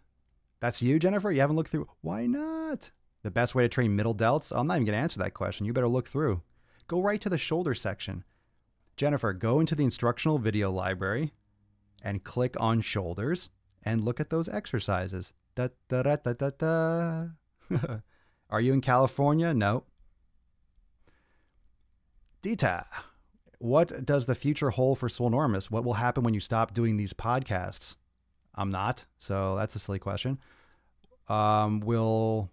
That's you, Jennifer? You haven't looked through? Why not? The best way to train middle delts? I'm not even going to answer that question. You better look through. Go right to the shoulder section. Jennifer, go into the instructional video library and click on shoulders and look at those exercises. Da, da, da, da, da, da. Are you in California? No. Dita, what does the future hold for Swolenormous? What will happen when you stop doing these podcasts? I'm not, so that's a silly question. What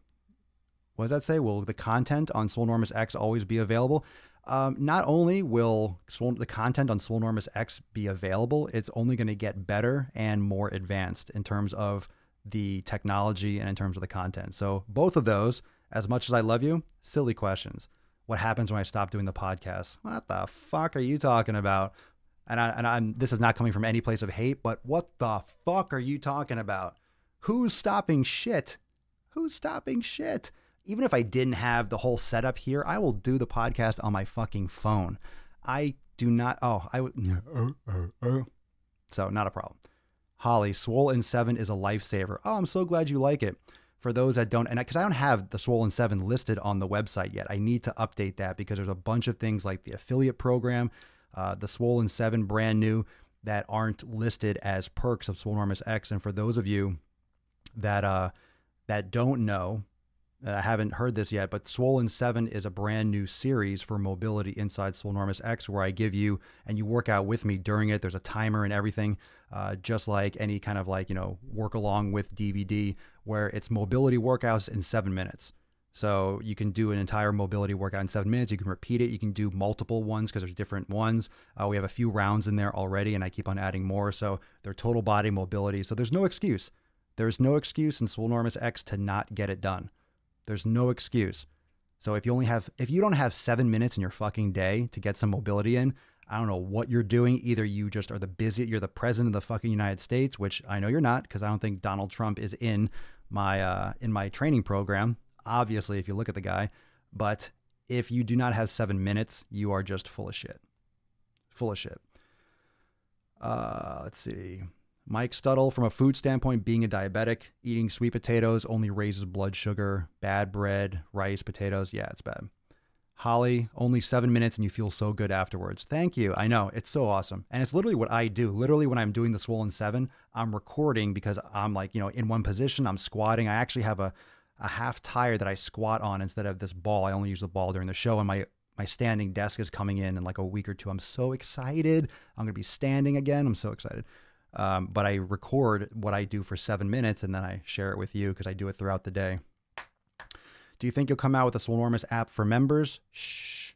does that say? Will the content on Swolenormous X always be available? Not only will the content on Swolenormous X be available, it's only going to get better and more advanced in terms of the technology and in terms of the content. So both of those, as much as I love you, silly questions. What happens when I stop doing the podcast? What the fuck are you talking about? And this is not coming from any place of hate, but what the fuck are you talking about? Who's stopping shit? Who's stopping shit? Even if I didn't have the whole setup here, I will do the podcast on my fucking phone. I do not. So not a problem. Holly, Swole in 7 is a lifesaver. Oh, I'm so glad you like it. For those that don't, and because I don't have the Swole in 7 listed on the website yet, I need to update that because there's a bunch of things like the affiliate program, the Swole in 7 brand new that aren't listed as perks of Swolenormous X. And for those of you that don't know, I haven't heard this yet, but Swole in 7 is a brand new series for mobility inside Swolenormous X where I give you, and you work out with me during it. There's a timer and everything, just like any kind of like, work along with DVD where it's mobility workouts in 7 minutes. So you can do an entire mobility workout in 7 minutes. You can repeat it. You can do multiple ones because there's different ones. We have a few rounds in there already, and I keep on adding more. So they're total body mobility. So there's no excuse. There's no excuse in Swolenormous X to not get it done. There's no excuse. So if you don't have 7 minutes in your fucking day to get some mobility in, I don't know what you're doing. Either you just are you're the president of the fucking United States, which I know you're not, because I don't think Donald Trump is in my training program. Obviously, if you look at the guy, but if you do not have 7 minutes, you are just full of shit. Full of shit. Let's see. Mike Stuttle, from a food standpoint, being a diabetic, eating sweet potatoes only raises blood sugar. Bad bread, rice, potatoes. Yeah, it's bad. Holly, only 7 minutes and you feel so good afterwards. Thank you. I know. It's so awesome. And it's literally what I do. Literally when I'm doing the Swole in 7, I'm recording because I'm like, in one position. I'm squatting. I actually have a half tire that I squat on instead of this ball. I only use the ball during the show, and my standing desk is coming in like a week or two. I'm so excited. I'm going to be standing again. I'm so excited. But I record what I do for 7 minutes and then I share it with you because I do it throughout the day. Do you think you'll come out with a Swolenormous app for members? Shh.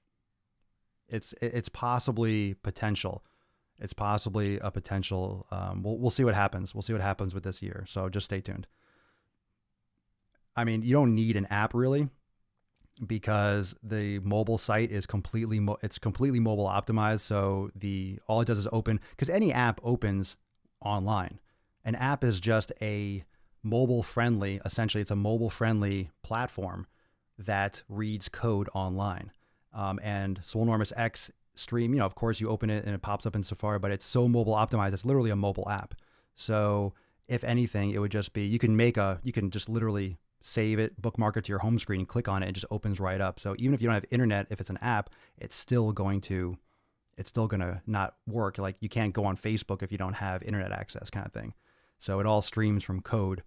It's possibly potential. It's possibly a potential. We'll see what happens. We'll see what happens with this year. So just stay tuned. I mean, you don't need an app really, because the mobile site is completely mobile optimized. So all it does is open, because any app opens online. An app is just a essentially it's a mobile friendly platform that reads code online. And Swolenormous X Stream, of course you open it and it pops up in Safari, but it's so mobile optimized, it's literally a mobile app. So if anything, it would just be, you can just literally save it, bookmark it to your home screen, click on it, it just opens right up. So even if you don't have internet, if it's an app, it's still going to it's still going to not work. Like you can't go on Facebook if you don't have internet access kind of thing. So it all streams from code.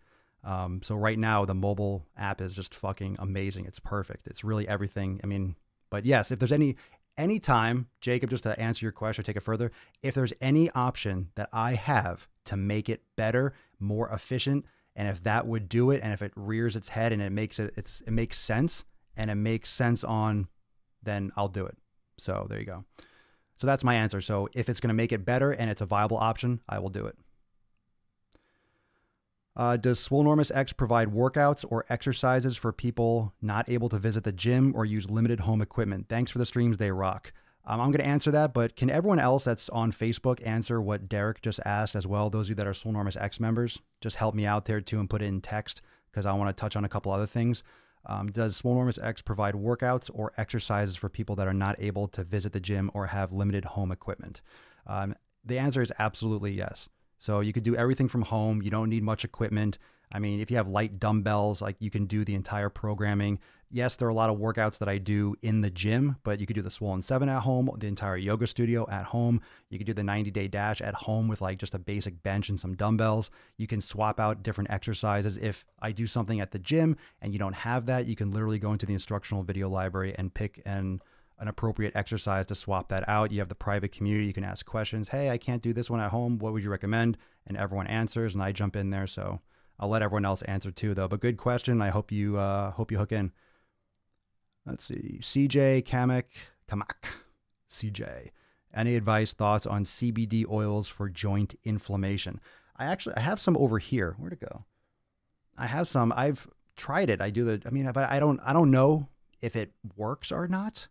So right now the mobile app is just fucking amazing. It's perfect. It's really everything. I mean, but yes, if there's any time, Jacob, just to answer your question, take it further. If there's any option that I have to make it better, more efficient, and if that would do it, and if it rears its head and it makes sense, and it makes sense then I'll do it. So there you go. So that's my answer. So if it's going to make it better and it's a viable option, I will do it. Does Swolenormous X provide workouts or exercises for people not able to visit the gym or use limited home equipment? Thanks for the streams. They rock. I'm going to answer that, but can everyone else that's on Facebook answer what Derek just asked as well? Those of you that are Swolenormous X members, just help me out there too and put it in text because I want to touch on a couple other things. Does Swolenormous X provide workouts or exercises for people that are not able to visit the gym or have limited home equipment? The answer is absolutely yes. So you could do everything from home. You don't need much equipment. I mean, if you have light dumbbells, like you can do the entire programming. Yes, there are a lot of workouts that I do in the gym, but you could do the Swollen 7 at home, the entire yoga studio at home. You could do the 90-day dash at home with like just a basic bench and some dumbbells. You can swap out different exercises. If I do something at the gym and you don't have that, you can literally go into the instructional video library and pick an appropriate exercise to swap that out. You have the private community. You can ask questions. Hey, I can't do this one at home. What would you recommend? And everyone answers and I jump in there. So I'll let everyone else answer too though. But good question. I hope you hook in. Let's see. CJ Kamak. CJ. Any advice, thoughts on CBD oils for joint inflammation? I have some over here. Where'd it go? I have some. I've tried it. But I don't know if it works or not.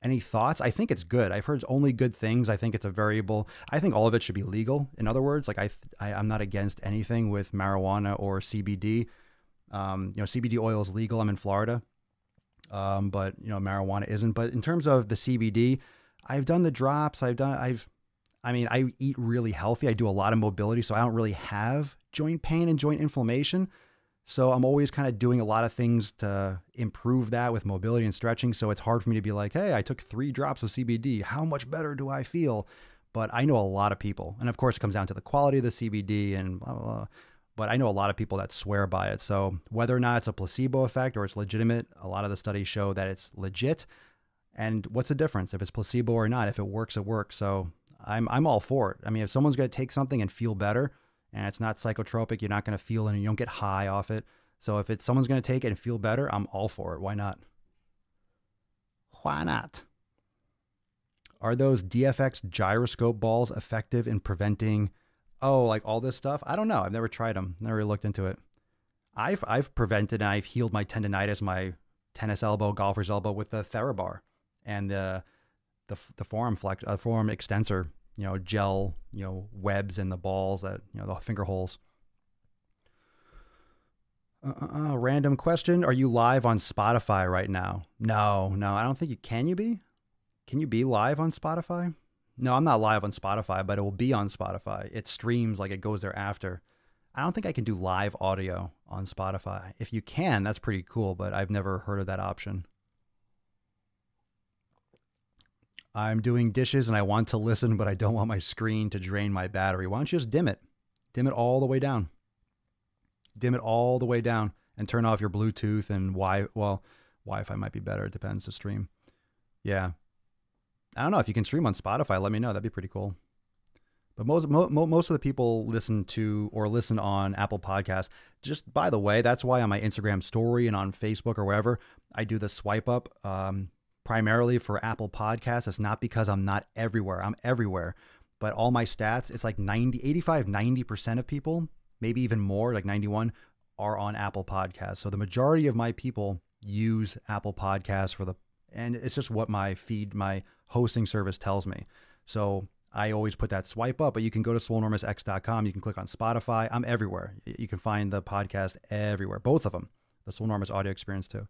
Any thoughts? I think it's good. I've heard only good things. I think it's a variable. I think all of it should be legal. In other words, like I'm not against anything with marijuana or CBD. CBD oil is legal. I'm in Florida, but marijuana isn't. But in terms of the CBD, I've done the drops. I eat really healthy. I do a lot of mobility, so I don't really have joint pain and joint inflammation. So I'm always kind of doing a lot of things to improve that with mobility and stretching. So it's hard for me to be like, hey, I took 3 drops of CBD. How much better do I feel? But I know a lot of people. And of course, it comes down to the quality of the CBD and blah, blah, blah. But I know a lot of people that swear by it. So whether or not it's a placebo effect or it's legitimate, a lot of the studies show that it's legit. And what's the difference if it's placebo or not? If it works, it works. So I'm all for it. I mean, if someone's going to take something and feel better, and it's not psychotropic, you're not going to feel and you don't get high off it. So if someone's going to take it and feel better, I'm all for it. Why not? Why not? Are those DFX gyroscope balls effective in preventing, like all this stuff? I don't know. I've never tried them. Never really looked into it. I've prevented and I've healed my tendonitis, my tennis elbow, golfer's elbow with the TheraBar and the forearm extensor. Gel, webs in the balls that, the finger holes. Random question. Are you live on Spotify right now? No, I don't think you can. Can you be live on Spotify? No, I'm not live on Spotify, but it will be on Spotify. It streams like it goes there after. I don't think I can do live audio on Spotify. If you can, that's pretty cool, but I've never heard of that option. I'm doing dishes and I want to listen, but I don't want my screen to drain my battery. Why don't you just dim it? Dim it all the way down. Dim it all the way down and turn off your Bluetooth and Wi-Fi might be better. It depends to stream. Yeah. I don't know if you can stream on Spotify. Let me know. That'd be pretty cool. But most of the people listen on Apple Podcasts. Just by the way, that's why on my Instagram story and on Facebook or wherever, I do the swipe up. Primarily for Apple Podcasts. It's not because I'm not everywhere. I'm everywhere. But all my stats, it's like 90% of people, maybe even more, like 91, are on Apple Podcasts. So the majority of my people use Apple Podcasts and it's just what my hosting service tells me. So I always put that swipe up, but you can go to swolenormousx.com. You can click on Spotify. I'm everywhere. You can find the podcast everywhere. Both of them. The Swolenormous audio experience too.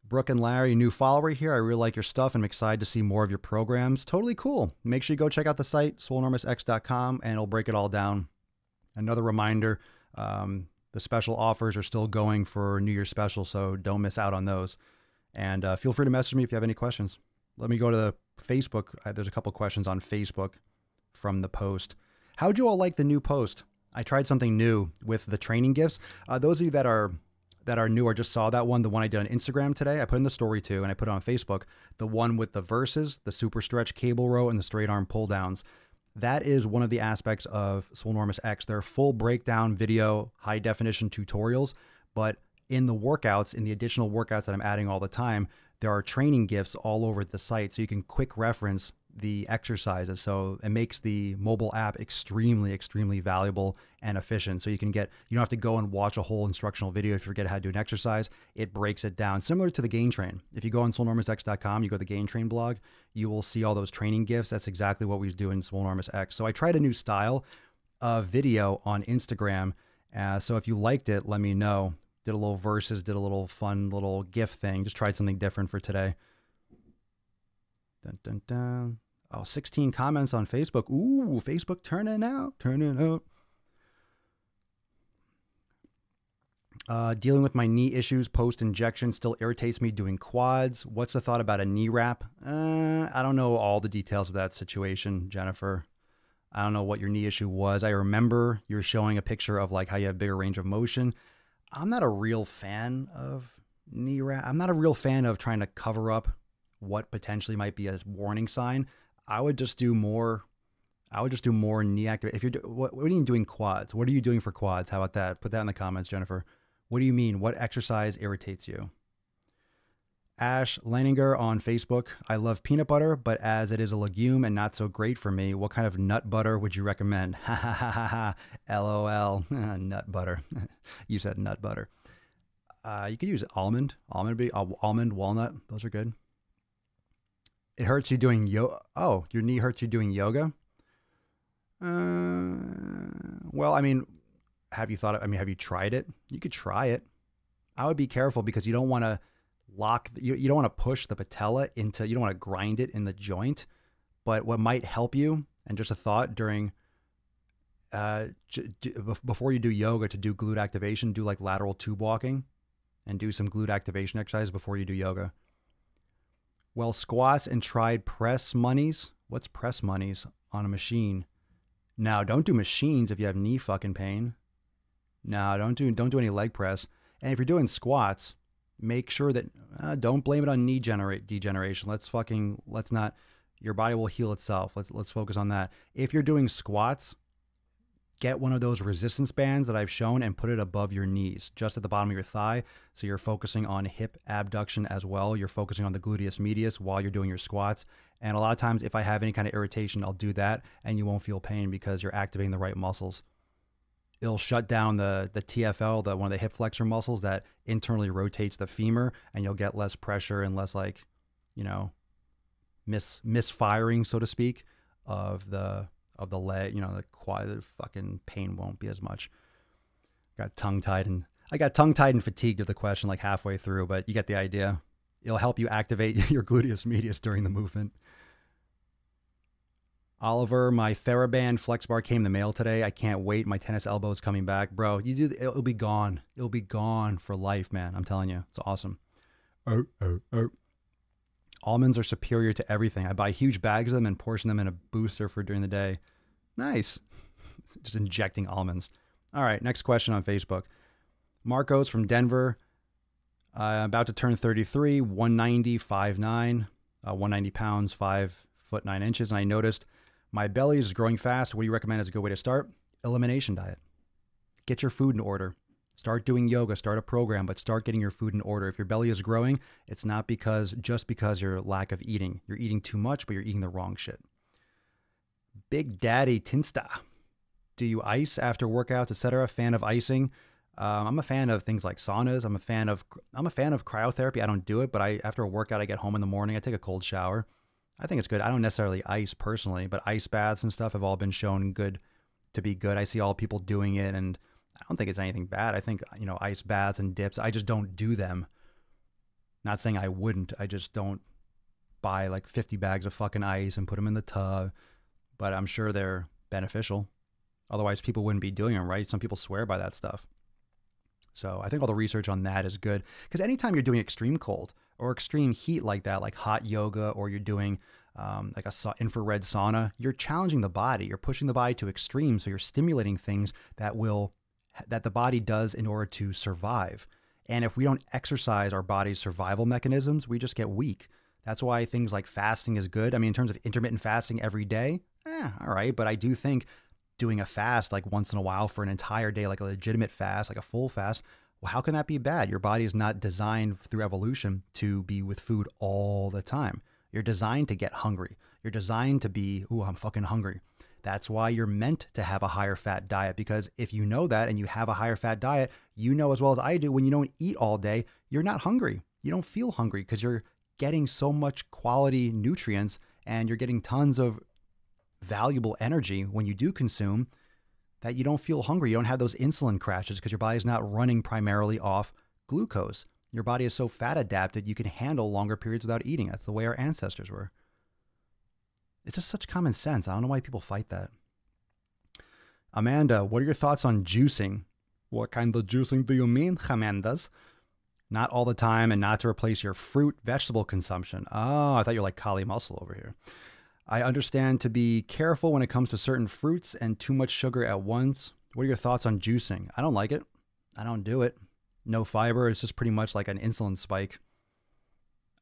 Brooke and Larry, new follower here. I really like your stuff and I'm excited to see more of your programs. Totally cool. Make sure you go check out the site, swolenormousx.com, and it'll break it all down. Another reminder, the special offers are still going for New Year's special, so don't miss out on those. And feel free to message me if you have any questions. Let me go to the Facebook. There's a couple questions on Facebook from the post. How'd you all like the new post? I tried something new with the training gifts. Those of you that are new or just saw that one, the one I did on Instagram today, I put in the story too, and I put it on Facebook. The one with the verses, the super stretch cable row, and the straight arm pull downs. That is one of the aspects of Swolenormous X. They're full breakdown video, high definition tutorials, but in the workouts, in the additional workouts that I'm adding all the time, there are training gifts all over the site, so you can quick reference the exercises. So it makes the mobile app extremely, extremely valuable and efficient. So you don't have to go and watch a whole instructional video if you forget how to do an exercise. It breaks it down, similar to the Gain Train. If you go on swolenormousx.com, you go to the Gain Train blog, you will see all those training gifts. That's exactly what we do in Swolenormous X. So I tried a new style of video on Instagram. So if you liked it, let me know. Did a little verses, did a little fun little GIF thing. Just tried something different for today. Dun, dun, dun. Oh, 16 comments on Facebook. Ooh, Facebook turning out. Dealing with my knee issues post-injection still irritates me doing quads. What's the thought about a knee wrap? I don't know all the details of that situation, Jennifer. I don't know what your knee issue was. I remember you were showing a picture of like how you have bigger range of motion. I'm not a real fan of knee wrap. I'm not a real fan of trying to cover up what potentially might be a warning sign. I would just do more knee activation. What are you doing quads? What are you doing for quads? How about that? Put that in the comments, Jennifer. What do you mean? What exercise irritates you? Ash Leininger on Facebook. I love peanut butter, but as it is a legume and not so great for me, what kind of nut butter would you recommend? Ha ha ha ha ha. LOL. Nut butter. You said nut butter. You could use almond. Almond, walnut. Those are good. It hurts you doing yoga. Oh, your knee hurts you doing yoga? Well, I mean, have you tried it? You could try it. I would be careful because you don't want to you don't want to push the patella you don't want to grind it in the joint. But what might help you, and just a thought during, before you do yoga, to do glute activation, do like lateral tube walking and do some glute activation exercise before you do yoga. Well, squats and tried press monies. What's press monies on a machine? Now, don't do machines if you have knee fucking pain. No, don't do any leg press. And if you're doing squats, make sure that don't blame it on knee degeneration. Let's not. Your body will heal itself. Let's focus on that. If you're doing squats, get one of those resistance bands that I've shown and put it above your knees, just at the bottom of your thigh. So you're focusing on hip abduction as well. You're focusing on the gluteus medius while you're doing your squats. And a lot of times, if I have any kind of irritation, I'll do that, and you won't feel pain because you're activating the right muscles. It'll shut down the TFL, one of the hip flexor muscles that internally rotates the femur, and you'll get less pressure and less misfiring, so to speak, of the leg. The quad. The fucking pain won't be as much. I got tongue tied and fatigued with the question like halfway through, but you get the idea. It'll help you activate your gluteus medius during the movement. Oliver, my TheraBand flex bar came in the mail today. I can't wait. My tennis elbow is coming back. Bro, it'll be gone. It'll be gone for life, man. I'm telling you. It's awesome. Almonds are superior to everything. I buy huge bags of them and portion them in a booster for during the day. Nice. Just injecting almonds. All right, next question on Facebook. Marcos from Denver. About to turn 33, 190, 5'9", 190 pounds, 5 foot 9 inches. And I noticed my belly is growing fast. What do you recommend as a good way to start? Elimination diet. Get your food in order. Start doing yoga, start a program, but start getting your food in order. If your belly is growing, it's not just because your lack of eating. You're eating too much, but you're eating the wrong shit. Big Daddy Tinsta. Do you ice after workouts, etc.? Fan of icing? I'm a fan of things like saunas. I'm a fan of cryotherapy. I don't do it, but after a workout, I get home in the morning. I take a cold shower. I think it's good. I don't necessarily ice personally, but ice baths and stuff have all been shown to be good. I see all people doing it, and I don't think it's anything bad. I think, ice baths and dips, I just don't do them. Not saying I wouldn't. I just don't buy like 50 bags of fucking ice and put them in the tub, but I'm sure they're beneficial. Otherwise, people wouldn't be doing them, right? Some people swear by that stuff. So I think all the research on that is good, because anytime you're doing extreme cold or extreme heat like that, like hot yoga, or you're doing like a infrared sauna, you're challenging the body. You're pushing the body to extremes. So you're stimulating things that the body does in order to survive. And if we don't exercise our body's survival mechanisms, we just get weak. That's why things like fasting is good. I mean, in terms of intermittent fasting every day, all right. But I do think doing a fast like once in a while for an entire day, like a legitimate fast, like a full fast, well, how can that be bad? Your body is not designed through evolution to be with food all the time. You're designed to get hungry. You're designed to be, ooh, I'm fucking hungry. That's why you're meant to have a higher fat diet, because if you know that and you have a higher fat diet, you know as well as I do, when you don't eat all day, you're not hungry. You don't feel hungry because you're getting so much quality nutrients and you're getting tons of valuable energy when you do consume that you don't feel hungry. You don't have those insulin crashes because your body's not running primarily off glucose. Your body is so fat adapted, you can handle longer periods without eating. That's the way our ancestors were. It's just such common sense. I don't know why people fight that. Amanda, what are your thoughts on juicing? What kind of juicing do you mean, Amandas? Not all the time and not to replace your fruit, vegetable consumption. Oh, I thought you were like Kali Muscle over here. I understand to be careful when it comes to certain fruits and too much sugar at once. What are your thoughts on juicing? I don't like it. I don't do it. No fiber. It's just pretty much like an insulin spike.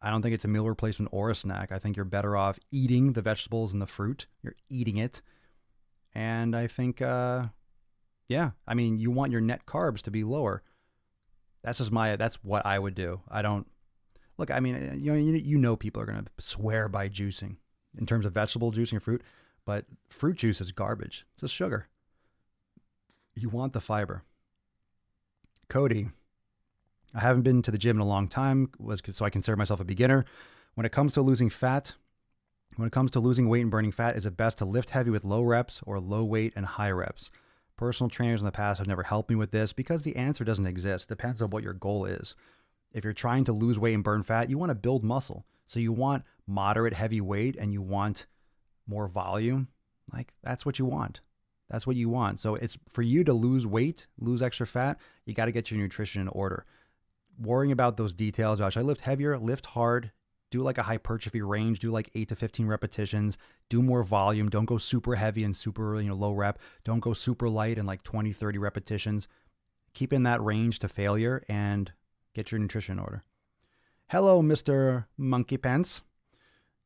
I don't think it's a meal replacement or a snack. I think you're better off eating the vegetables and the fruit. You're eating it. And I think, I mean, you want your net carbs to be lower. That's what I would do. I don't, look, I mean, you know people are going to swear by juicing in terms of vegetable juicing or fruit, but fruit juice is garbage. It's just sugar. You want the fiber. Cody, I haven't been to the gym in a long time, so I consider myself a beginner. When it comes to losing weight and burning fat, is it best to lift heavy with low reps or low weight and high reps? Personal trainers in the past have never helped me with this because the answer doesn't exist. It depends on what your goal is. If you're trying to lose weight and burn fat, you want to build muscle. So you want moderate heavy weight and you want more volume. Like, that's what you want. That's what you want. So it's for you to lose weight, lose extra fat, you got to get your nutrition in order. Worrying about those details about, should I lift heavier, lift hard, do like a hypertrophy range, do like 8 to 15 repetitions, do more volume. Don't go super heavy and super, low rep. Don't go super light and like 20, 30 repetitions. Keep in that range to failure and get your nutrition in order. Hello, Mr. Monkey Pants.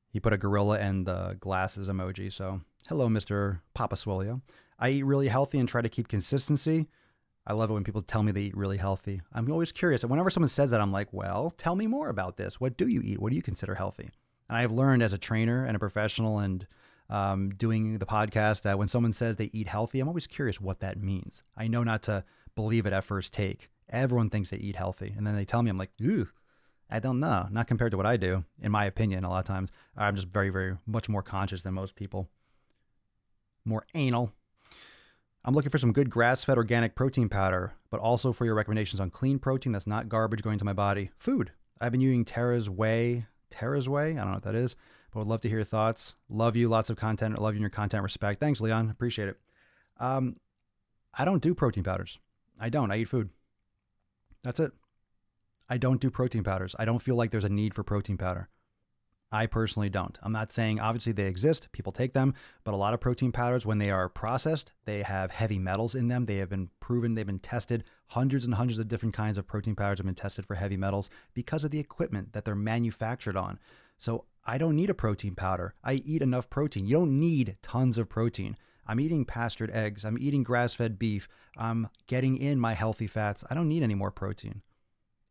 He put a gorilla and the glasses emoji. So hello, Mr. Papa Swolio. I eat really healthy and try to keep consistency. I love it when people tell me they eat really healthy. I'm always curious. And whenever someone says that, I'm like, well, tell me more about this. What do you eat? What do you consider healthy? And I've learned as a trainer and a professional and doing the podcast that when someone says they eat healthy, I'm always curious what that means. I know not to believe it at first take. Everyone thinks they eat healthy. And then they tell me, I'm like, ew, I don't know. Not compared to what I do, in my opinion. A lot of times I'm just very, very much more conscious than most people. More anal. I'm looking for some good grass-fed organic protein powder, but also for your recommendations on clean protein that's not garbage going to my body. Food. I've been using Tara's Way. Tara's Way? I don't know what that is, but would love to hear your thoughts. Love you. Lots of content. Love you and your content. Respect. Thanks, Leon. Appreciate it. I don't do protein powders. I don't. I eat food. That's it. I don't do protein powders. I don't feel like there's a need for protein powder. I personally don't. I'm not saying obviously they exist, people take them, but a lot of protein powders, when they are processed, they have heavy metals in them. They have been proven, they've been tested. Hundreds and hundreds of different kinds of protein powders have been tested for heavy metals because of the equipment that they're manufactured on. So I don't need a protein powder. I eat enough protein. You don't need tons of protein. I'm eating pastured eggs. I'm eating grass-fed beef. I'm getting in my healthy fats. I don't need any more protein.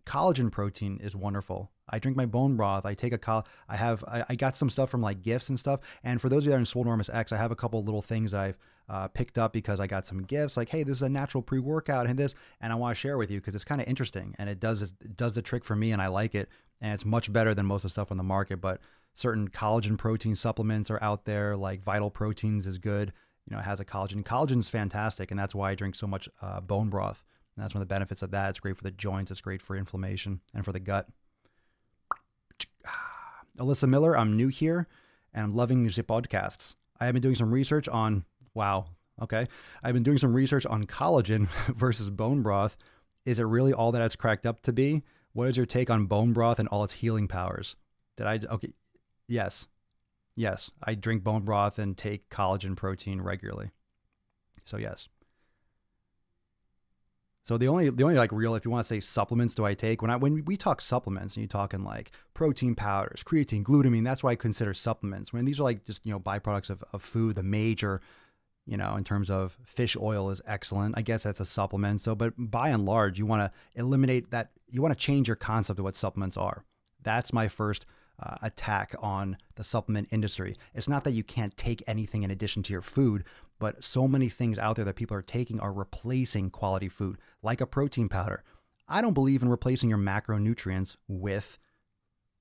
Collagen protein is wonderful. I drink my bone broth. I take I got some stuff from like gifts and stuff. And for those of you that are in Swole Enormous X, I have a couple of little things that I've picked up because I got some gifts like, hey, this is a natural pre-workout and this, and I want to share with you because it's kind of interesting and it does the trick for me and I like it. And it's much better than most of the stuff on the market, but certain collagen protein supplements are out there, like Vital Proteins is good. It has a collagen. Collagen is fantastic. And that's why I drink so much bone broth. And that's one of the benefits of that. It's great for the joints. It's great for inflammation and for the gut. Alyssa Miller, I'm new here and I'm loving the podcasts. I have been doing some research on, I've been doing some research on collagen versus bone broth. Is it really all that it's cracked up to be? What is your take on bone broth and all its healing powers? Okay. Yes. Yes. I drink bone broth and take collagen protein regularly. So yes. So the only like real, if you want to say supplements do I take, when we talk supplements and you talking like protein powders, creatine, glutamine, that's what I consider supplements. When these are like just, byproducts of food, the major, in terms of fish oil is excellent. I guess that's a supplement. So, but by and large, you want to eliminate that. You want to change your concept of what supplements are. That's my first attack on the supplement industry. It's not that you can't take anything in addition to your food, but so many things out there that people are taking are replacing quality food, like a protein powder. I don't believe in replacing your macronutrients with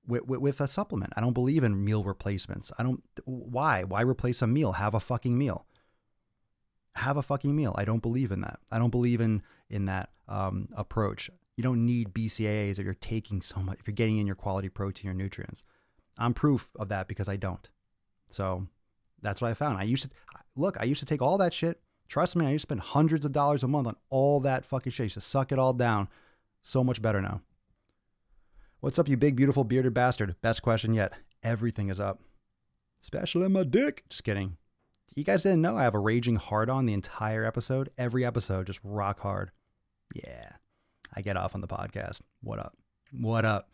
a supplement. I don't believe in meal replacements. Why replace a meal? Have a fucking meal. Have a fucking meal. I don't believe in that. I don't believe in that approach. You don't need BCAAs if you're taking so much, if you're getting in your quality protein or nutrients. I'm proof of that because I don't. So that's what I found. I used to take all that shit. Trust me, I used to spend hundreds of dollars a month on all that fucking shit. I used to suck it all down. So much better now. What's up, you big, beautiful, bearded bastard? Best question yet. Everything is up. Especially my dick. Just kidding. You guys didn't know I have a raging hard on the entire episode? Every episode, just rock hard. Yeah. I get off on the podcast. What up? What up?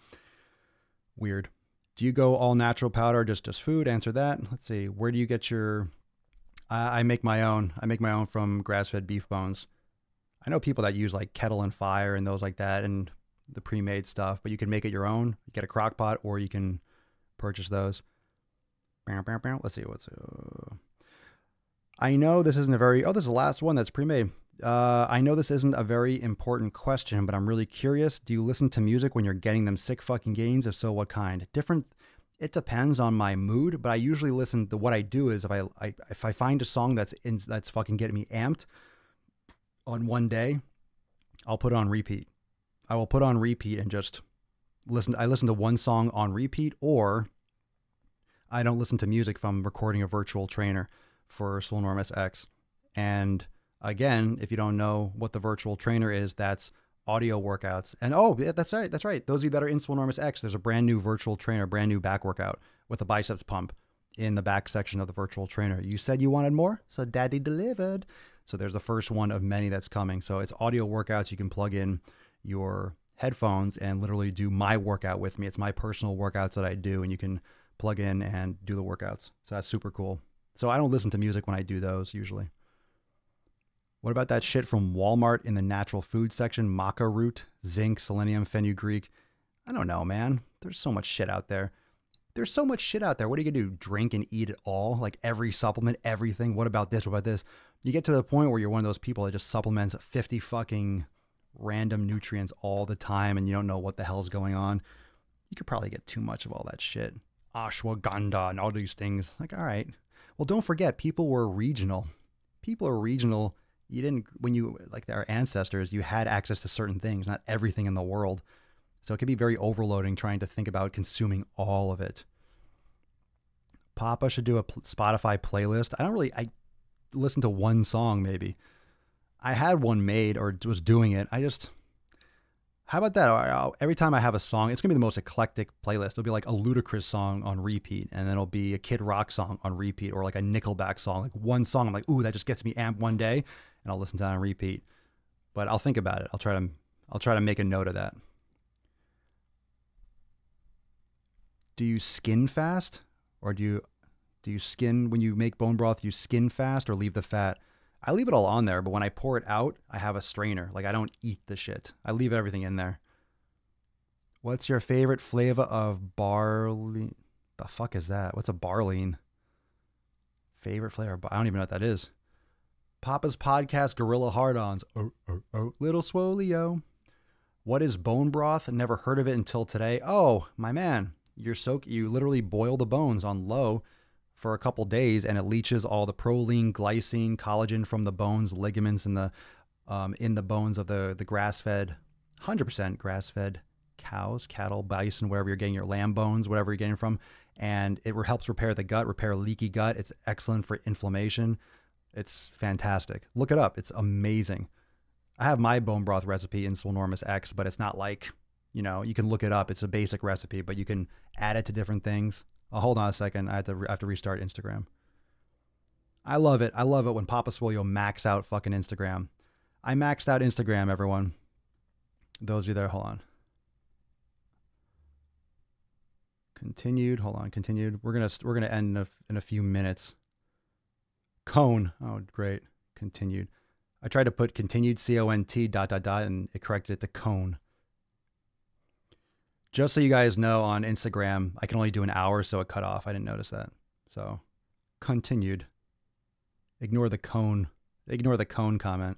Weird. Do you go all natural powder, just food? Answer that. Let's see. Where do you get your... I make my own. I make my own from grass-fed beef bones. I know people that use like Kettle and Fire and those like that and the pre-made stuff, but you can make it your own. You get a crock pot or you can purchase those. Let's see what's... I know this isn't a very... Oh, this is the last one that's pre-made. I know this isn't a very important question, but I'm really curious. Do you listen to music when you're getting them sick fucking gains? If so, what kind? It depends on my mood, but I usually listen to what I do is if I find a song that's fucking getting me amped on one day, I'll put it on repeat. I will put on repeat and just listen. I listen to one song on repeat, or I don't listen to music if I'm recording a virtual trainer for Swole Enormous X. And again, if you don't know what the virtual trainer is, that's audio workouts. And oh, yeah, that's right. That's right. Those of you that are in Swole Enormous X, there's a brand new virtual trainer, brand new back workout with a biceps pump in the back section of the virtual trainer. You said you wanted more, so daddy delivered. So there's the first one of many that's coming. So it's audio workouts. You can plug in your headphones and literally do my workout with me. It's my personal workouts that I do, and you can plug in and do the workouts. So that's super cool. So I don't listen to music when I do those usually. What about that shit from Walmart in the natural food section? Maca root, zinc, selenium, fenugreek. I don't know, man. There's so much shit out there. There's so much shit out there. What are you going to do? Drink and eat it all? Like every supplement, everything? What about this? What about this? You get to the point where you're one of those people that just supplements 50 fucking random nutrients all the time and you don't know what the hell's going on. You could probably get too much of all that shit. Ashwagandha and all these things. Like, all right. Well, don't forget, people were regional. People are regional. You didn't, when you, like our ancestors, you had access to certain things, not everything in the world. So it can be very overloading trying to think about consuming all of it. Papa should do a Spotify playlist. I listen to one song maybe. I had one made or was doing it. How about that? Every time I have a song, it's going to be the most eclectic playlist. It'll be like a Ludacris song on repeat, and then it'll be a Kid Rock song on repeat, or like a Nickelback song. Like one song, I'm like, ooh, that just gets me amped one day, and I'll listen to that on repeat. But I'll think about it. I'll try to make a note of that. Do you skin fast? Or do you skin, when you make bone broth, you skin fast or leave the fat? I leave it all on there, but when I pour it out, I have a strainer. Like, I don't eat the shit. I leave everything in there. What's your favorite flavor of barley? The fuck is that? What's a barlean? Favorite flavor? I don't even know what that is. Papa's podcast, Gorilla Hard-Ons. Oh, little Swolio. What is bone broth? Never heard of it until today. Oh, my man. You literally boil the bones on low for a couple days, and it leaches all the proline, glycine, collagen from the bones, ligaments in the bones of the grass-fed, 100% grass-fed cows, cattle, bison, wherever you're getting your lamb bones, whatever you're getting from, and it helps repair the gut, repair leaky gut. It's excellent for inflammation. It's fantastic. Look it up. It's amazing. I have my bone broth recipe in Swole Enormous X, but it's not like You know, you can look it up. It's a basic recipe, but you can add it to different things. Oh, hold on a second. I have to restart Instagram. I love it. I love it when Papa Swole max out fucking Instagram. I maxed out Instagram, everyone. Those of you there, hold on. Continued. Hold on. Continued. We're gonna end in a few minutes. Cone. Oh, great. Continued. I tried to put continued CONT ... and it corrected it to cone. Just so you guys know, on Instagram, I can only do an hour, so it cut off. I didn't notice that. So, continued. Ignore the cone. Ignore the cone comment.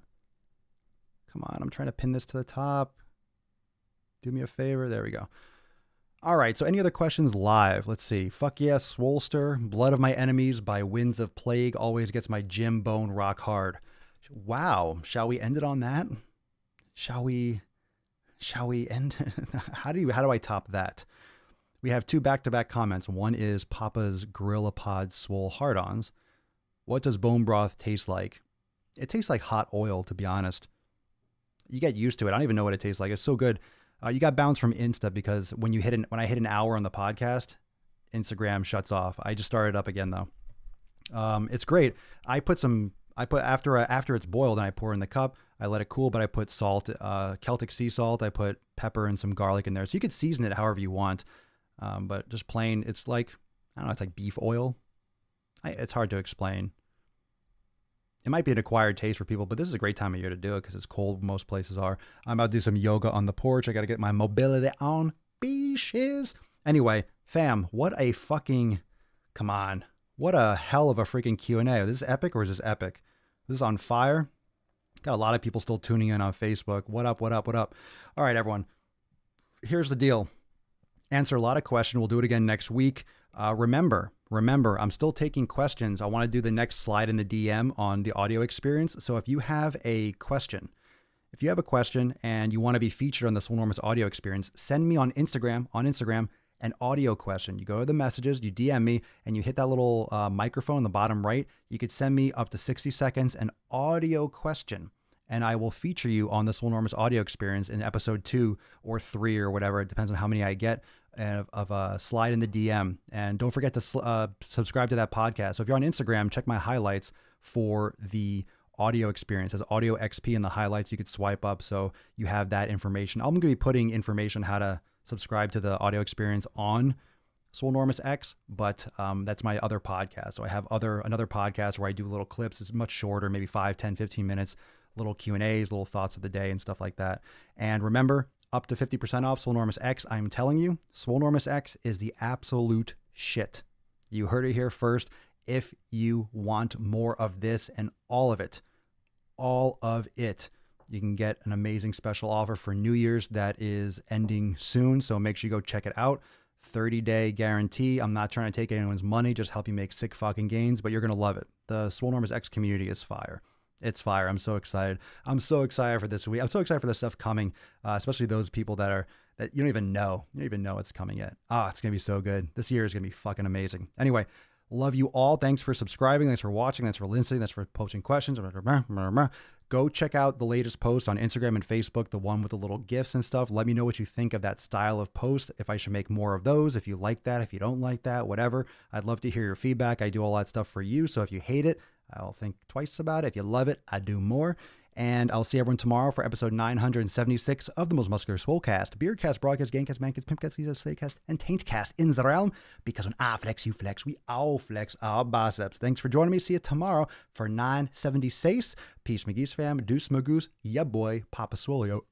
Come on, I'm trying to pin this to the top. Do me a favor. There we go. All right, so any other questions live? Let's see. Fuck yes, Swolster. Blood of my enemies by winds of plague always gets my gym bone rock hard. Wow. Shall we end it on that? Shall we end? How do I top that? We have 2 back-to-back comments. One is Papa's Gorillapod Swole Hard-Ons. What does bone broth taste like? It tastes like hot oil, to be honest. You get used to it. I don't even know what it tastes like. It's so good. You got bounced from Insta because when I hit an hour on the podcast, Instagram shuts off. I just started up again though. It's great. I put after it's boiled and I pour in the cup, I let it cool, but I put salt, Celtic sea salt. I put pepper and some garlic in there. So you could season it however you want. But just plain, it's like, I don't know, it's like beef oil. It's hard to explain. It might be an acquired taste for people, but this is a great time of year to do it because it's cold. Most places are. I'm about to do some yoga on the porch. I got to get my mobility on. Beaches. Anyway, fam, what a fucking, come on. What a hell of a freaking Q&A. This is epic or is this epic? This is on fire. Got a lot of people still tuning in on Facebook. What up, what up, what up? All right, everyone. Here's the deal. Answer a lot of questions. We'll do it again next week. Remember, I'm still taking questions. I want to do the next slide in the DM on the audio experience. So if you have a question, and you want to be featured on the Swolenormous audio experience, send me on Instagram an audio question. You go to the messages, you DM me, and you hit that little microphone in the bottom right. You could send me up to 60 seconds an audio question, and I will feature you on the Swolenormous audio experience in episode 2 or 3 or whatever. It depends on how many I get of a slide in the DM. And don't forget to subscribe to that podcast. So if you're on Instagram, check my highlights for the audio experience. As audio XP in the highlights, you could swipe up so you have that information. I'm going to be putting information how to subscribe to the audio experience on Swolenormous X, but that's my other podcast. So I have another podcast where I do little clips. It's much shorter, maybe 5, 10, 15 minutes, little Q&As, little thoughts of the day and stuff like that. And remember, up to 50% off Swolenormous X. I'm telling you, Swolenormous X is the absolute shit. You heard it here first. If you want more of this and all of it, you can get an amazing special offer for New Year's that is ending soon. So make sure you go check it out. 30-day guarantee. I'm not trying to take anyone's money, just help you make sick fucking gains, but you're going to love it. The Swolenormous X community is fire. It's fire. I'm so excited. I'm so excited for this week. I'm so excited for the stuff coming, especially those people that you don't even know. You don't even know it's coming yet. It's going to be so good. This year is going to be fucking amazing. Anyway, love you all. Thanks for subscribing. Thanks for watching. Thanks for listening. Thanks for posting questions. Go check out the latest post on Instagram and Facebook, the one with the little GIFs and stuff. Let me know what you think of that style of post, if I should make more of those, if you like that, if you don't like that, whatever. I'd love to hear your feedback. I do all that stuff for you. So if you hate it, I'll think twice about it. If you love it, I do more. And I'll see everyone tomorrow for episode 976 of the Most Muscular Swolecast, Beardcast, Broadcast, Gamecast, Mancast, Pimpcast, Slaycast, and Taintcast in the realm. Because when I flex, you flex. We all flex our biceps. Thanks for joining me. See you tomorrow for 976. Peace, McGee's fam. Deuce, Magoose. Yeah, boy. Papa Swole.